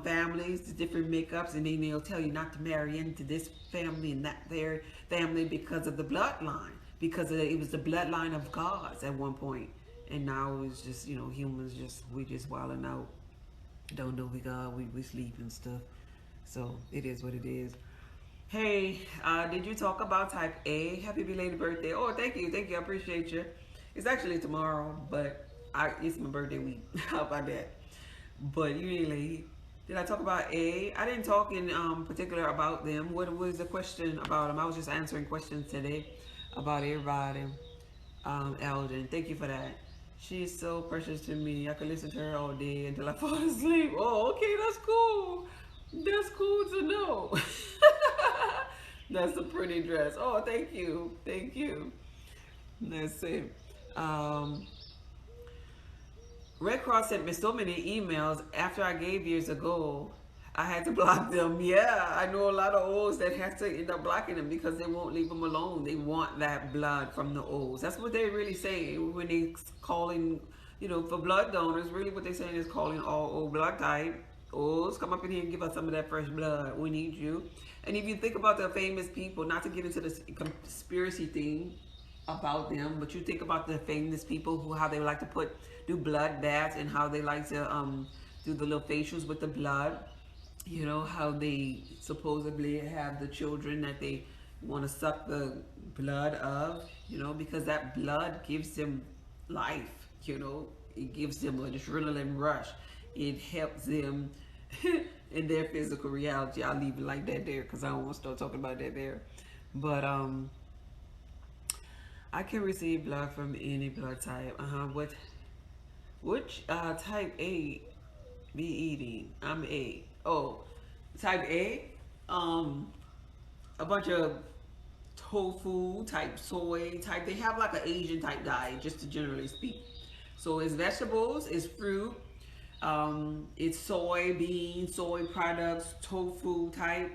families, the different makeups, and then they'll tell you not to marry into this family and that their family because of the bloodline, because it was the bloodline of gods at one point, and now it's just, you know, humans we just wilding out, don't know we God, we sleep and stuff. So it is what it is. Hey, did you talk about type A? Happy belated birthday. Oh, thank you, I appreciate you. It's actually tomorrow, but it's my birthday week. How about that? But you ain't late. Did I talk about A? I didn't talk in particular about them. What was the question about them? I was just answering questions today about everybody. Eldon, thank you for that. She's so precious to me. I could listen to her all day until I fall asleep. Oh, okay, that's cool. That's cool to know. That's a pretty dress. Oh, thank you. Thank you. Let's see. Red Cross sent me so many emails after I gave years ago. I had to block them. Yeah, I know a lot of O's that have to end up blocking them because they won't leave them alone. They want that blood from the O's. That's what they're really saying when they calling, you know, for blood donors. Really what they're saying is calling all O blood type. O's, come up in here and give us some of that fresh blood. We need you. And if you think about the famous people, not to get into this conspiracy thing about them, but you think about the famous people who, how they like to do blood baths, and how they like to do the little facials with the blood. You know, how they supposedly have the children that they want to suck the blood of, you know, because that blood gives them life, you know. It gives them an adrenaline rush. It helps them in their physical reality. I'll leave it like that there because I don't want to start talking about that there. But I can receive blood from any blood type. Which type A be eating? I'm A. Oh, type A. A bunch of tofu type, soy type. They have like an Asian type diet, just to generally speak. So it's vegetables, it's fruit, it's soybean, soy products, tofu type.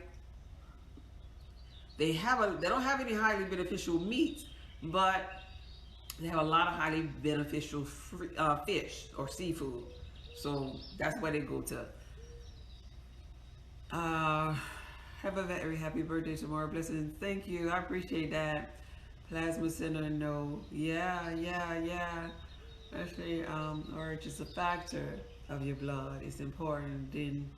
They don't have any highly beneficial meats, but they have a lot of highly beneficial fish or seafood. So that's where they go to. Have a very happy birthday tomorrow. Blessings. Thank you. I appreciate that. Plasma center, no. Yeah. Especially, or just a factor of your blood. It's important. Then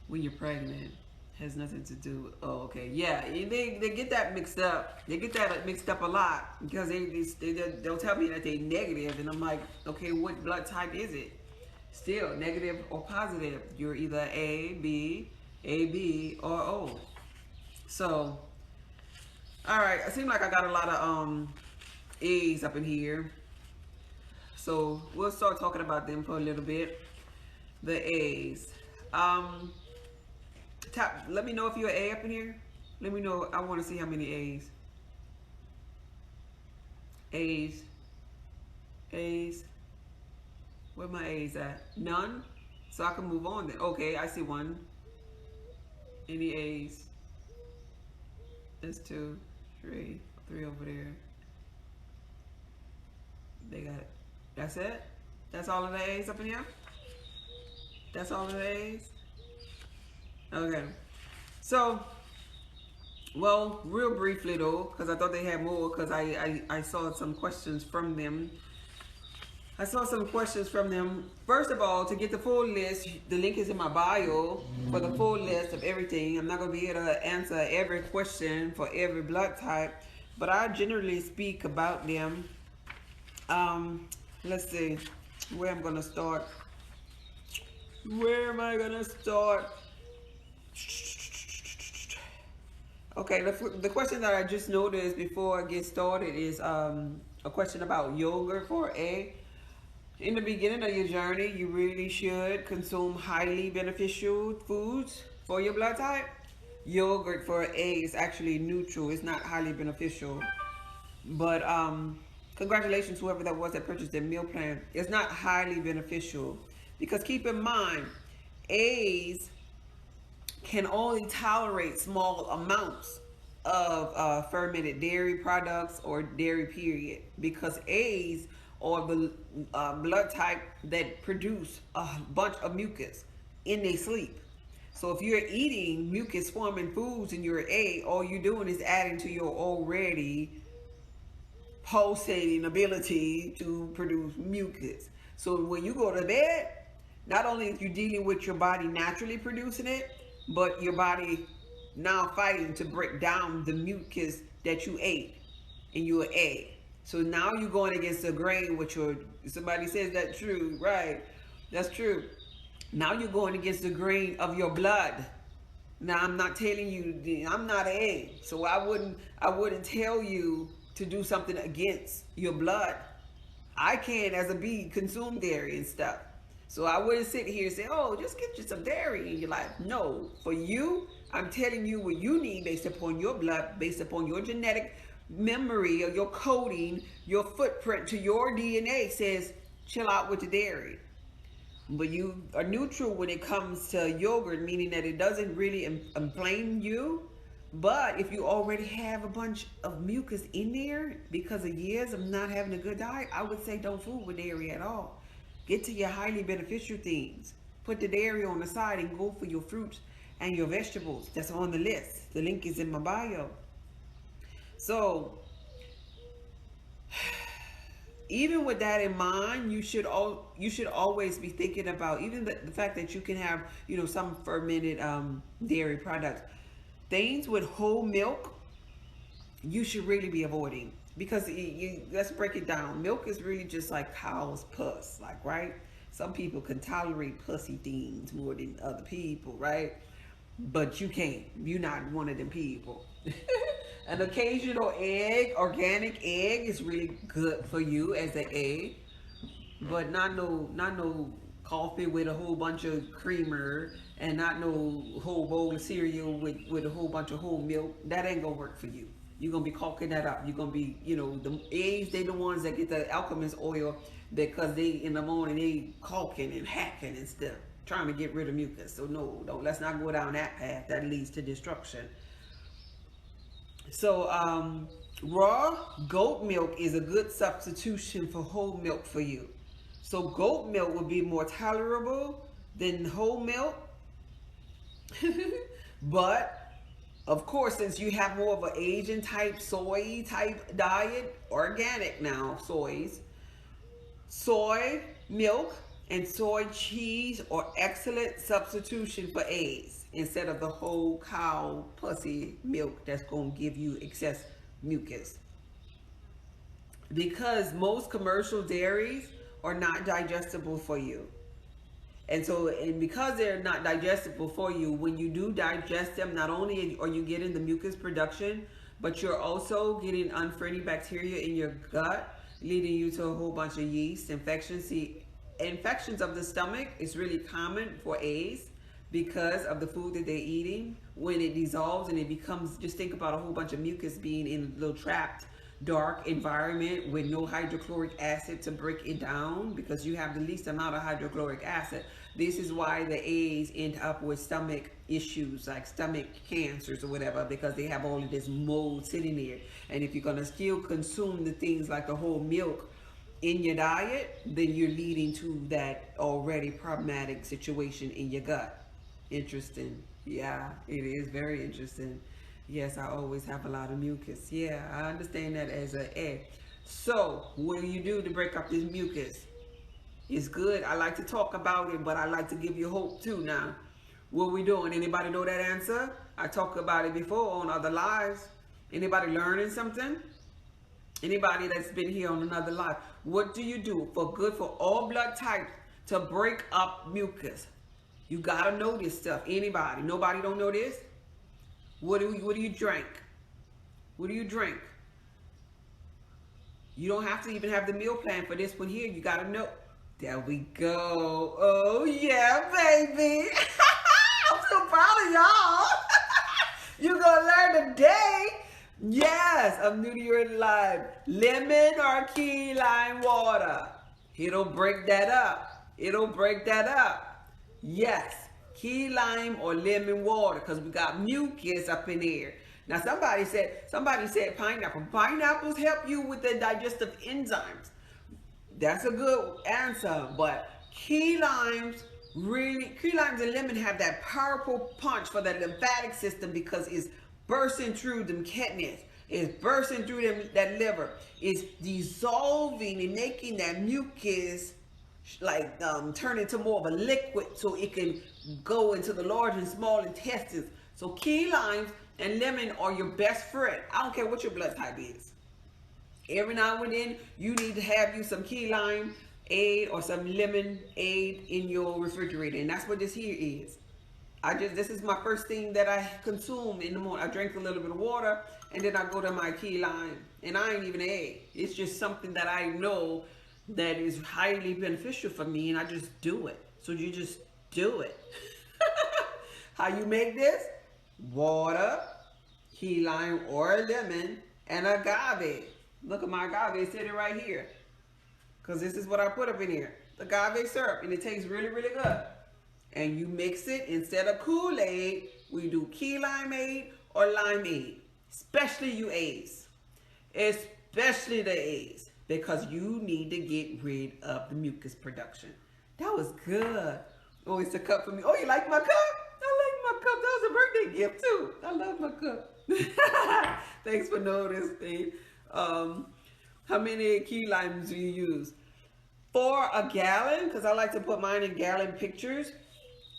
when you're pregnant, has nothing to do. Oh, okay. Yeah, they get that mixed up. They get that mixed up a lot because they'll tell me that they're negative, and I'm like, okay, what blood type is it? Still negative or positive. You're either A, B, or O. So, all right. It seems like I got a lot of A's up in here. So we'll start talking about them for a little bit. The A's. Let me know if you're an A up in here. Let me know. I want to see how many A's. A's. Where my A's at? None. So I can move on then. Okay, I see one. Any A's? That's 2, 3 over there. They got it. That's it? That's all of the A's up in here? That's all of the A's? Okay. So, well, real briefly though, because I thought they had more, because I saw some questions from them. First of all, to get the full list, the link is in my bio for the full list of everything. I'm not going to be able to answer every question for every blood type, but I generally speak about them. Let's see where I'm going to start. Where am I going to start? Okay, the question that I just noticed before I get started is a question about yogurt for A. In the beginning of your journey, you really should consume highly beneficial foods for your blood type. Yogurt for A is actually neutral. It's not highly beneficial. But congratulations, whoever that was that purchased their meal plan. It's not highly beneficial because keep in mind, A's can only tolerate small amounts of fermented dairy products or dairy period because A's are the blood type that produce a bunch of mucus in their sleep. So if you're eating mucus forming foods and you're A, all you're doing is adding to your already pulsating ability to produce mucus. So when you go to bed, not only are you dealing with your body naturally producing it, but your body now fighting to break down the mucus that you ate in your egg. So now you're going against the grain with your, somebody says that's true, right? That's true. Now you're going against the grain of your blood. Now I'm not telling you, I'm not an egg, so I wouldn't tell you to do something against your blood. I can, as a bee, consume dairy and stuff. So I wouldn't sit here and say, oh, just get you some dairy in your life. No, for you, I'm telling you what you need based upon your blood, based upon your genetic memory or your coding, your footprint to your DNA says, chill out with the dairy. But you are neutral when it comes to yogurt, meaning that it doesn't really inflame you. But if you already have a bunch of mucus in there because of years of not having a good diet, I would say don't fool with dairy at all. Get to your highly beneficial things. Put the dairy on the side and go for your fruits and your vegetables. That's on the list. The link is in my bio. So even with that in mind, you should always be thinking about even the fact that you can have some fermented dairy products. Things with whole milk, you should really be avoiding because let's break it down. Milk is really just like cow's puss, like, right? Some people can tolerate pussy things more than other people, right? But you can't. You're not one of them people. An occasional egg, organic egg, is really good for you as an egg, but not no coffee with a whole bunch of creamer and not no whole bowl of cereal with a whole bunch of whole milk. That ain't gonna work for you. You're gonna be caulking that up. You're gonna be, the eggs, they the ones that get the alchemist oil because they in the morning they caulking and hacking and stuff, trying to get rid of mucus. So no, don't, let's not go down that path. That leads to destruction. So raw goat milk is a good substitution for whole milk for you. So goat milk would be more tolerable than whole milk. But of course, since you have more of an Asian type, soy type diet, organic now, soy milk and soy cheese are excellent substitution for eggs instead of the whole cow pussy milk that's going to give you excess mucus. Because most commercial dairies are not digestible for you. And because they're not digestible for you, when you do digest them, not only are you getting the mucus production, but you're also getting unfriendly bacteria in your gut, leading you to a whole bunch of yeast infections. See, infections of the stomach is really common for A's because of the food that they're eating. When it dissolves and it becomes, just think about a whole bunch of mucus being in a little trapped dark environment with no hydrochloric acid to break it down, because you have the least amount of hydrochloric acid. This is why the A's end up with stomach issues like stomach cancers or whatever, because they have all of this mold sitting there. And if you're going to still consume the things like the whole milk in your diet, then you're leading to that already problematic situation in your gut. Interesting. Yeah, it is very interesting. Yes, I always have a lot of mucus. Yeah, I understand that as an egg. So, what do you do to break up this mucus? It's good. I like to talk about it, but I like to give you hope too now. What we doing? Anybody know that answer? I talked about it before on other lives. Anybody learning something? Anybody that's been here on another live? What do you do for good for all blood types to break up mucus? You gotta know this stuff. Anybody? Nobody don't know this? What do you drink? What do you drink? You don't have to even have the meal plan for this one here. You gotta know. There we go. Oh yeah, baby. I'm so proud of y'all. You gonna learn today. Yes, I'm new to your life. Lemon or key lime water. It'll break that up. It'll break that up. Yes, key lime or lemon water, because we got mucus up in here. Now somebody said pineapple. Pineapples help you with the digestive enzymes. That's a good answer, but key limes and lemon have that powerful punch for the lymphatic system because it's bursting through them kidneys. It's bursting through that liver. It's dissolving and making that mucus like turn into more of a liquid so it can go into the large and small intestines. So key limes and lemon are your best friend. I don't care what your blood type is. Every now and then you need to have you some key lime aid or some lemon aid in your refrigerator, and that's what this here is. This is my first thing that I consume in the morning. I drink a little bit of water and then I go to my key lime, and I ain't even an egg. It's just something that I know that is highly beneficial for me, and I just do it. So you just do it. How you make this? Water, key lime or lemon, and agave. Look at my agave sitting right here, because this is what I put up in here. Agave syrup, and it tastes really, really good. And you mix it. Instead of Kool-Aid, we do key limeade or limeade. Especially you A's. Especially the A's. Because you need to get rid of the mucus production. That was good. Oh, it's a cup for me. Oh, you like my cup? I like my cup. That was a birthday gift too. I love my cup. Thanks for noticing. How many key limes do you use? For a gallon, because I like to put mine in gallon pictures.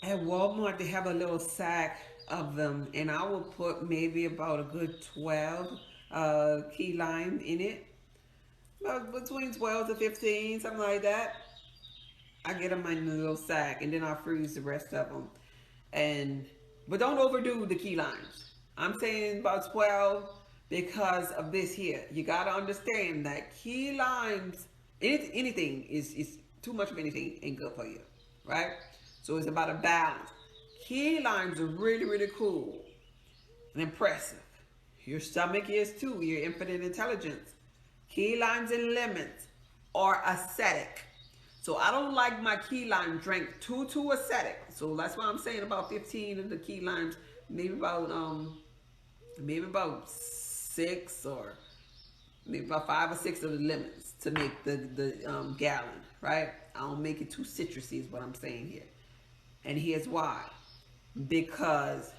At Walmart, they have a little sack of them, and I will put maybe about a good 12 key lime in it. About between 12 to 15, something like that. I get them in a little sack, and then I freeze the rest of them. But don't overdo the key limes. I'm saying about 12 because of this here. You gotta understand that key limes, anything is too much of anything ain't good for you, right? So it's about a balance. Key limes are really, really cool and impressive. Your stomach is too, your infinite intelligence. Key limes and lemons are acidic. So I don't like my key lime drink too acidic. So that's why I'm saying about 15 of the key limes, maybe about 6 or maybe about 5 or 6 of the lemons to make the gallon, right? I don't make it too citrusy is what I'm saying here. And here's why. Because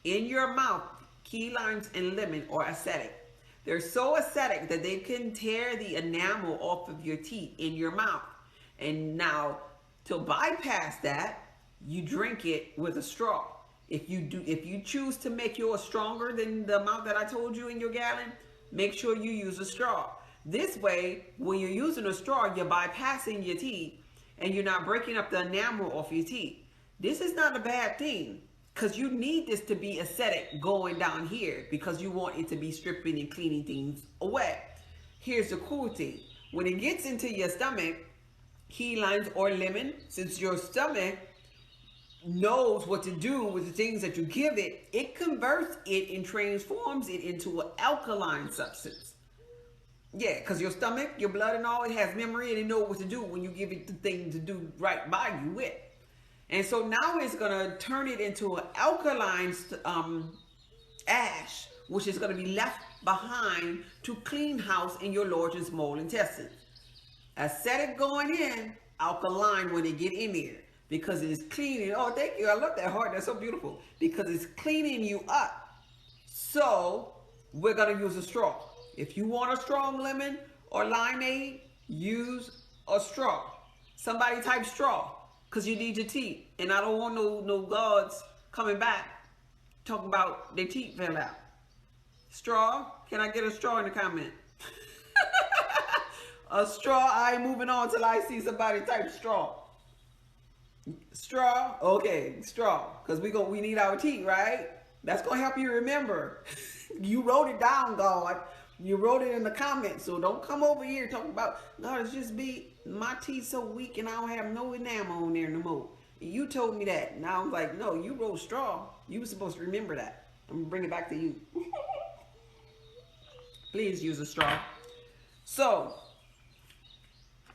in your mouth, key limes and lemon are acidic. They're so acidic that they can tear the enamel off of your teeth in your mouth. And now, to bypass that, you drink it with a straw. If you choose to make yours stronger than the amount that I told you in your gallon, make sure you use a straw. This way, when you're using a straw, you're bypassing your teeth and you're not breaking up the enamel off your teeth. This is not a bad thing, because you need this to be acidic going down here, because you want it to be stripping and cleaning things away. Here's the cool thing. When it gets into your stomach, key limes or lemon, since your stomach knows what to do with the things that you give it, it converts it and transforms it into an alkaline substance. Yeah, because your stomach, your blood and all, it has memory and it knows what to do when you give it the thing to do right by you with. And so now it's going to turn it into an alkaline ash, which is going to be left behind to clean house in your large and small intestines. Acidic going in, alkaline when they get in there, because it is cleaning. Oh, thank you. I love that heart. That's so beautiful, because it's cleaning you up. So we're going to use a straw. If you want a strong lemon or limeade, use a straw. Somebody type straw, because you need your teeth. And I don't want no gods coming back talking about their teeth fell out. Straw? Can I get a straw in the comment? A straw? I ain't moving on till I see somebody type straw. Straw? Okay, straw. Because we need our teeth, right? That's going to help you remember. You wrote it down, God. You wrote it in the comments. So don't come over here talking about, God, it's just be, my teeth so weak and I don't have no enamel on there no more. You told me that. And I was like, no, you wrote straw. You were supposed to remember that. I'm going to bring it back to you. Please use a straw. So,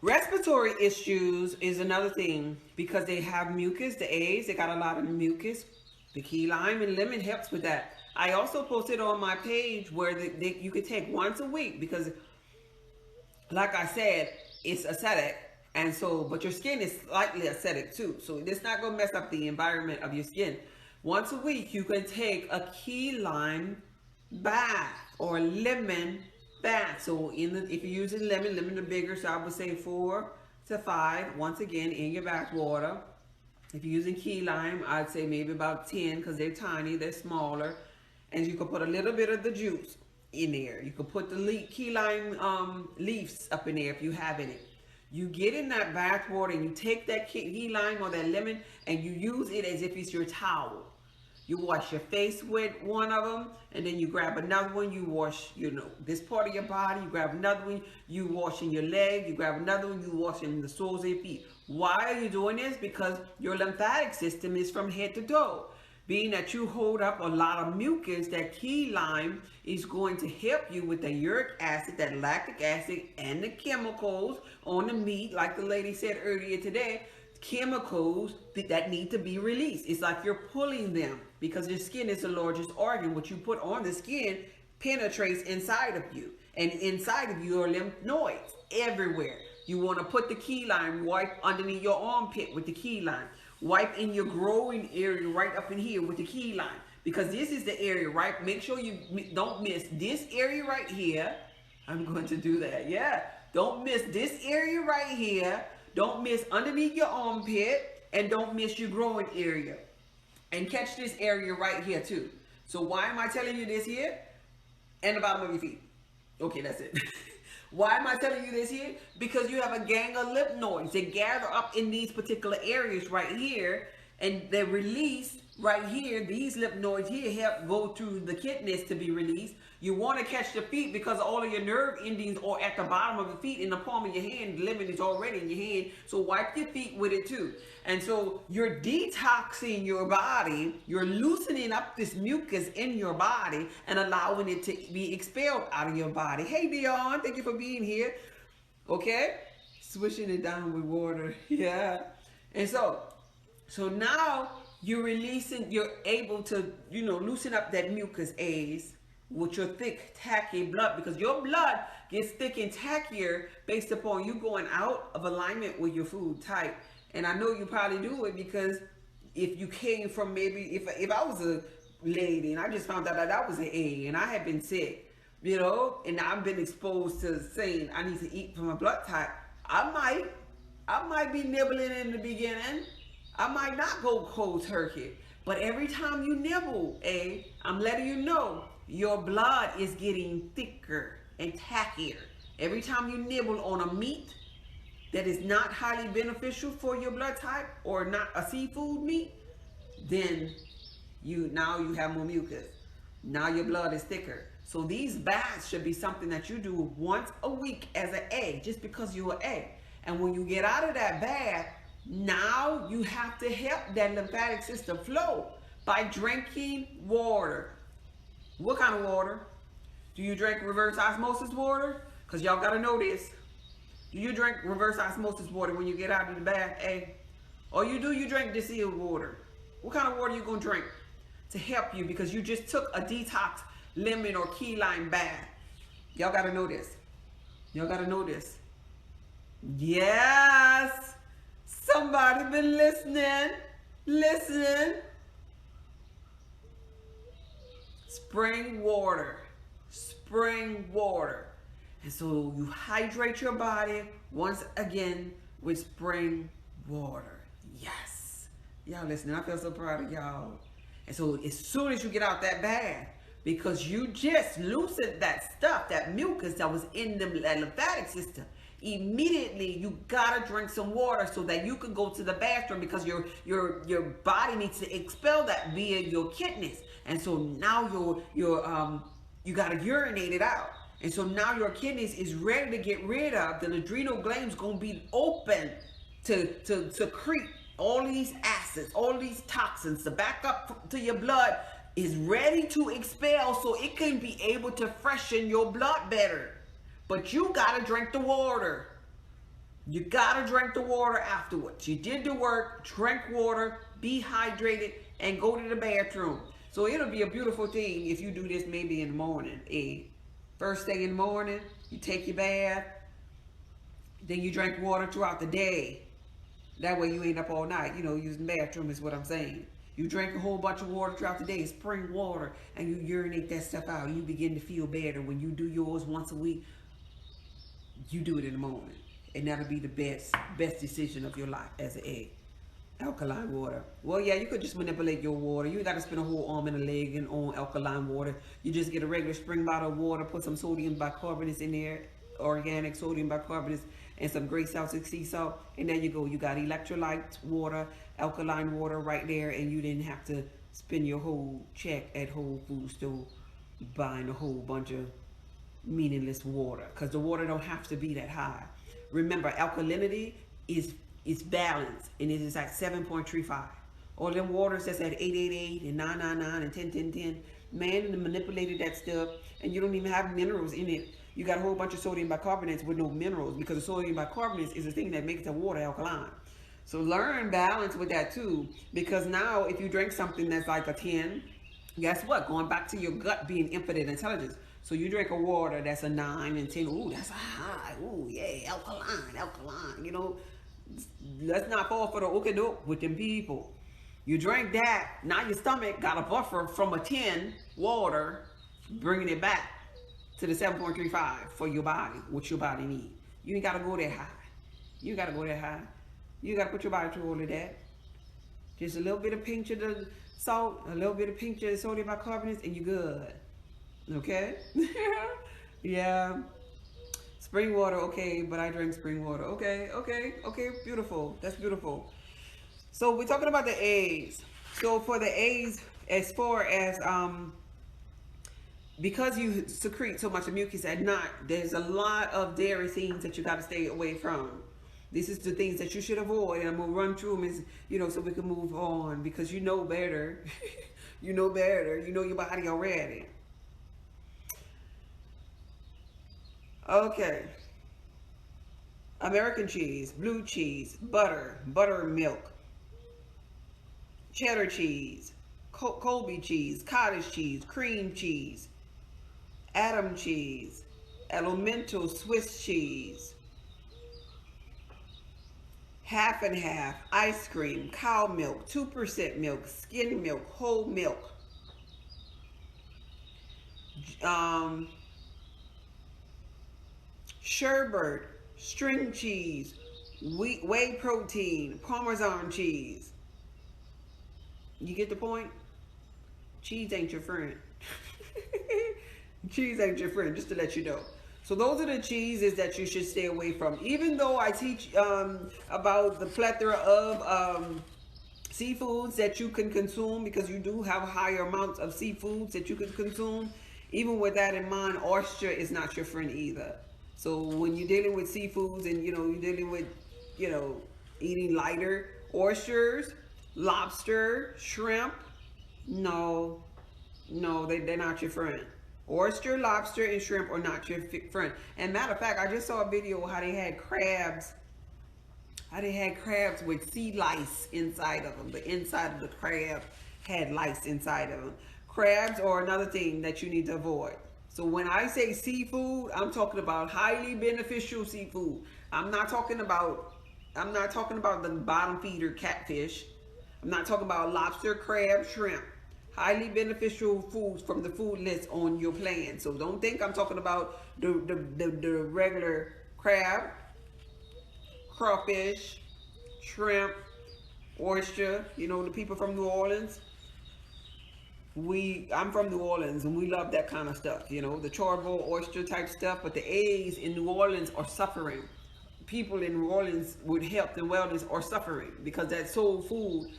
respiratory issues is another thing because they have mucus. The A's, they got a lot of mucus. The key lime and lemon helps with that. I also posted on my page where you could take once a week because, like I said, it's acidic. And so, but your skin is slightly acidic too. So it's not going to mess up the environment of your skin. Once a week, you can take a key lime bath or lemon bath. So if you're using lemon are bigger. So I would say 4 to 5, once again, in your bath water. If you're using key lime, I'd say maybe about 10 because they're tiny, they're smaller. And you can put a little bit of the juice in there. You can put the key lime leaves up in there if you have any. You get in that bath water and you take that key lime or that lemon and you use it as if it's your towel. You wash your face with one of them and then you grab another one. You wash, this part of your body. You grab another one. You wash in your leg. You grab another one. You wash in the soles of your feet. Why are you doing this? Because your lymphatic system is from head to toe. Being that you hold up a lot of mucus, that key lime is going to help you with the uric acid, that lactic acid, and the chemicals on the meat, like the lady said earlier today, chemicals that need to be released. It's like you're pulling them because your skin is the largest organ. What you put on the skin penetrates inside of you, and inside of you are lymph nodes everywhere. You want to put the key lime, wipe underneath your armpit with the key lime. Wipe in your growing area right up in here with the key lime. Because this is the area, right? Make sure you don't miss this area right here. I'm going to do that. Yeah. Don't miss this area right here. Don't miss underneath your armpit. And don't miss your growing area. And catch this area right here too. So why am I telling you this here? And the bottom of your feet. Okay, that's it. Why am I telling you this here? Because you have a gang of lymph nodes. They gather up in these particular areas right here, and they're released right here. These lymph nodes here help go to the kidneys to be released. You want to catch the feet because all of your nerve endings are at the bottom of the feet in the palm of your hand. The lemon is already in your hand. So wipe your feet with it too. And so you're detoxing your body. You're loosening up this mucus in your body and allowing it to be expelled out of your body. Hey, Dion, thank you for being here. Okay? Swishing it down with water. Yeah. And so now you're releasing, you're able to, loosen up that mucus A's with your thick, tacky blood, because your blood gets thick and tackier based upon you going out of alignment with your food type. And I know you probably do it because if you came from maybe, if I was a lady and I just found out that I was an A and I had been sick, and I've been exposed to saying I need to eat from a blood type, I might be nibbling in the beginning. I might not go cold turkey. But every time you nibble, I'm letting you know, your blood is getting thicker and tackier. Every time you nibble on a meat that is not highly beneficial for your blood type or not a seafood meat, then now you have more mucus. Now your blood is thicker. So these baths should be something that you do once a week as an A, just because you're an A. And when you get out of that bath, now you have to help that lymphatic system flow by drinking water. What kind of water? Do you drink reverse osmosis water? Because y'all got to know this. Do you drink reverse osmosis water when you get out of the bath, A? Or you drink distilled water? What kind of water you going to drink to help you? Because you just took a detox lemon or key lime bath. Y'all got to know this. Y'all got to know this. Yes. Somebody been listening. Listen. Spring water. Spring water. And so you hydrate your body once again with spring water. Yes. Y'all listening. I feel so proud of y'all. And so as soon as you get out that bath, because you just loosened that stuff, that mucus that was in the lymphatic system, immediately you gotta drink some water so that you can go to the bathroom, because your body needs to expel that via your kidneys. and so now you got to urinate it out. And so now your kidneys is ready to get rid of, the adrenal glands going to be open to secrete all these acids, all these toxins, to back up to your blood, is ready to expel so it can be able to freshen your blood better. But you got to drink the water. You got to drink the water afterwards. You did the work, drink water, be hydrated, and go to the bathroom. So it'll be a beautiful thing if you do this maybe in the morning. First thing in the morning, you take your bath, then you drink water throughout the day. That way you ain't up all night, using the bathroom is what I'm saying. You drink a whole bunch of water throughout the day, spring water, and you urinate that stuff out. You begin to feel better. When you do yours once a week, you do it in the morning. And that'll be the best decision of your life as an egg. Alkaline water. Well, yeah, you could just manipulate your water. You got to spend a whole arm and a leg and on alkaline water. You just get a regular spring bottle of water, put some sodium bicarbonates in there, organic sodium bicarbonates, and some gray salt, sea salt, and there you go. You got electrolyte water, alkaline water right there, and you didn't have to spend your whole check at Whole Foods store buying a whole bunch of meaningless water, because the water don't have to be that high. Remember, alkalinity is balanced, and it is at 7.35. All them waters that's at 888 and 999 and 1010, man manipulated that stuff, and you don't even have minerals in it. You got a whole bunch of sodium bicarbonates with no minerals, because the sodium bicarbonates is the thing that makes the water alkaline. So learn balance with that too, because now if you drink something that's like a 10, guess what? Going back to your gut being infinite intelligence. So you drink a water that's a 9 and 10, ooh, that's a high, ooh, yeah, alkaline. Let's not fall for the okey-doke with them people. You drink that, now your stomach got a buffer from a 10 water, bringing it back to the 7.35 for your body, what your body needs. You ain't got to go that high. You got to go that high. You got to put your body through all of that. Just a little bit of pinch of the salt, a little bit of pinch of the sodium bicarbonates, and you're good. Okay? Yeah. Spring water, okay, but I drink spring water. Okay, beautiful. That's beautiful. So we're talking about the A's. So for the A's, as far as because you secrete so much mucus at night, there's a lot of dairy things that you got to stay away from. This is the things that you should avoid, and I'm gonna run through them, so we can move on, because you know better. You know better. You know your body already. Okay. American cheese, blue cheese, butter, buttermilk, cheddar cheese, Colby cheese, cottage cheese, cream cheese, Adam cheese, elemental Swiss cheese, half and half, ice cream, cow milk, 2% milk, skim milk, whole milk, sherbet, string cheese, whey protein, Parmesan cheese. You get the point? Cheese ain't your friend. Cheese ain't your friend, just to let you know. So those are the cheeses that you should stay away from. Even though I teach about the plethora of seafoods that you can consume, because you do have higher amounts of seafoods that you can consume, even with that in mind, oyster is not your friend either. So when you're dealing with seafoods and, you're dealing with, eating lighter, oysters, lobster, shrimp, no, they're not your friend. Oyster, lobster, and shrimp are not your friend. And matter of fact, I just saw a video how they had crabs. With sea lice inside of them. The inside of the crab had lice inside of them. Crabs are another thing that you need to avoid. So when I say seafood, I'm talking about highly beneficial seafood. I'm not talking about the bottom feeder catfish. I'm not talking about lobster, crab, shrimp. Highly beneficial foods from the food list on your plan. So don't think I'm talking about the regular crab, crawfish, shrimp, oyster. The people from New Orleans. I'm from New Orleans, and we love that kind of stuff, the charbroil oyster type stuff. But the A's in New Orleans are suffering. People in New Orleans with health and wellness are suffering because that soul food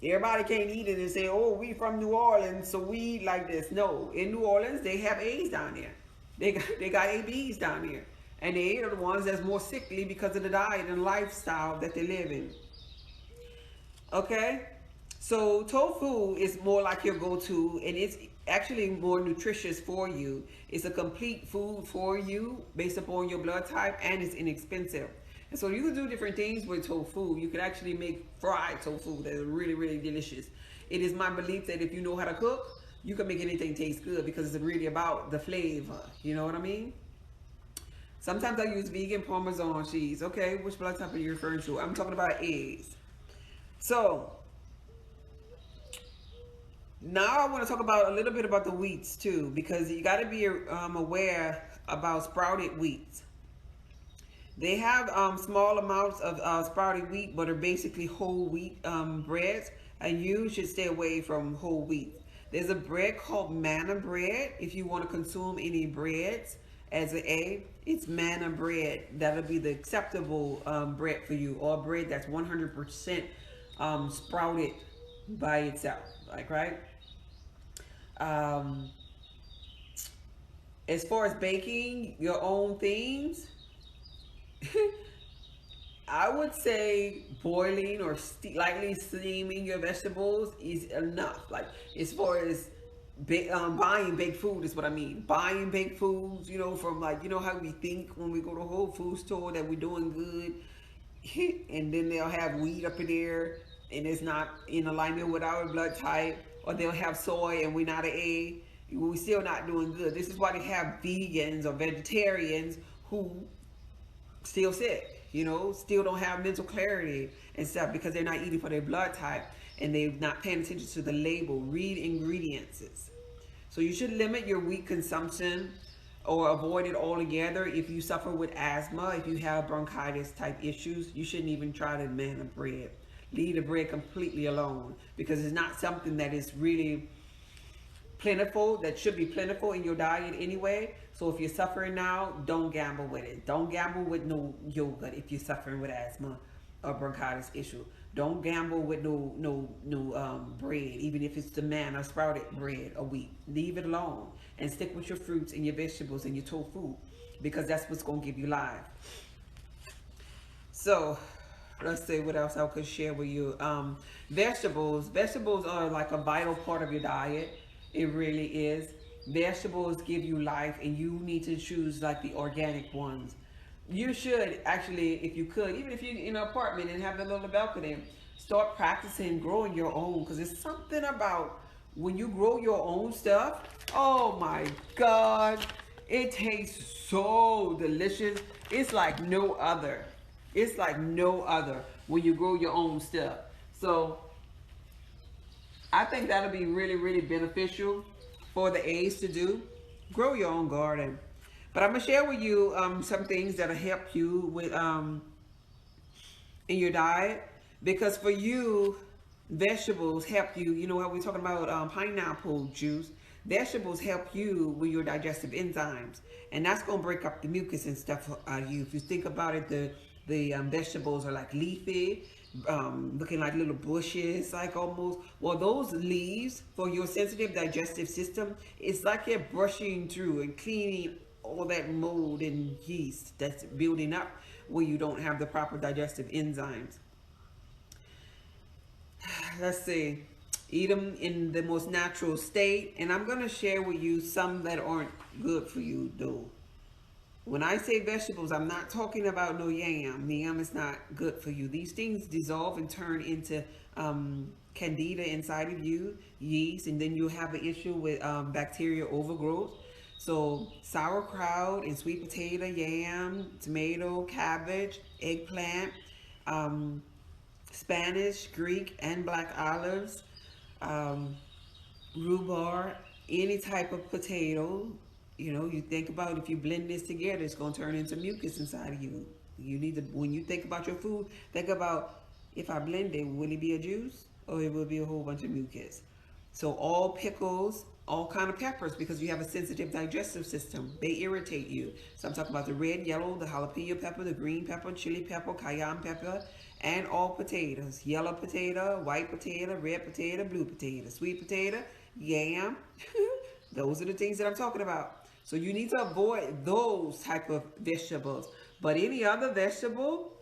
Everybody can't eat it and say, oh, we from New Orleans, so we eat like this. No, in New Orleans, they have A's down there. They got ABs down there. And they are the ones that's more sickly because of the diet and lifestyle that they live in. Okay? So tofu is more like your go-to, and it's actually more nutritious for you. It's a complete food for you based upon your blood type, and it's inexpensive. And so you can do different things with tofu. You can actually make fried tofu that is really, really delicious. It is my belief that if you know how to cook, you can make anything taste good because it's really about the flavor. You know what I mean? Sometimes I use vegan Parmesan cheese. Okay, which blood type are you referring to? I'm talking about eggs. So now I want to talk about a little bit about the wheats too, because you got to be aware about sprouted wheats. They have small amounts of sprouted wheat, but are basically whole wheat breads, and you should stay away from whole wheat. There's a bread called manna bread. If you want to consume any breads as an A, it's manna bread. That'll be the acceptable bread for you, or bread that's 100% sprouted by itself, like, right? As far as baking your own things, I would say boiling or lightly steaming your vegetables is enough. Like, as far as buying baked food is what I mean. Buying baked foods, you know, from, like, you know how we think when we go to a Whole Food store that we're doing good, and then they'll have wheat up in there and it's not in alignment with our blood type, or they'll have soy and we're not an A. We're still not doing good. This is why they have vegans or vegetarians who still sick, you know, still don't have mental clarity and stuff because they're not eating for their blood type and they're not paying attention to the label. Read ingredients. So you should limit your wheat consumption or avoid it altogether. If you suffer with asthma, if you have bronchitis type issues, you shouldn't even try the manna bread. Leave the bread completely alone because it's not something that is really plentiful, that should be plentiful in your diet anyway. So if you're suffering now, don't gamble with it. Don't gamble with no yogurt if you're suffering with asthma or bronchitis issue. Don't gamble with no bread, even if it's the manna sprouted bread or wheat. Leave it alone and stick with your fruits and your vegetables and your tofu, because that's what's going to give you life. So let's see what else I could share with you. Vegetables are like a vital part of your diet. It really is. Vegetables give you life, and you need to choose like the organic ones. You should actually, if you could, even if you're in an apartment and have a little balcony, start practicing growing your own, because there's something about when you grow your own stuff, oh my God, it tastes so delicious. It's like no other. It's like no other when you grow your own stuff. So I think that'll be really, really beneficial for the A's to do. Grow your own garden. But I'm gonna share with you some things that'll help you with in your diet, because for you, vegetables help you. You know how we're talking about pineapple juice. Vegetables help you with your digestive enzymes, and that's gonna break up the mucus and stuff out of you. If you think about it, the vegetables are like leafy, looking like little bushes, like almost. Well, those leaves for your sensitive digestive system, it's like you're brushing through and cleaning all that mold and yeast that's building up where you don't have the proper digestive enzymes. Let's see. Eat them in the most natural state, and I'm going to share with you some that aren't good for you though. When I say vegetables, I'm not talking about no yam. Yam is not good for you. These things dissolve and turn into candida inside of you, yeast, and then you'll have an issue with bacterial overgrowth. So sauerkraut and sweet potato, yam, tomato, cabbage, eggplant, Spanish, Greek, and black olives, rhubarb, any type of potato. You know, you think about if you blend this together, it's going to turn into mucus inside of you. You need to, when you think about your food, think about, if I blend it, will it be a juice or it will be a whole bunch of mucus? So all pickles, all kind of peppers, because you have a sensitive digestive system, they irritate you. So I'm talking about the red, yellow, the jalapeno pepper, the green pepper, chili pepper, cayenne pepper, and all potatoes. Yellow potato, white potato, red potato, blue potato, sweet potato, yam. Those are the things that I'm talking about. So you need to avoid those type of vegetables. But any other vegetable,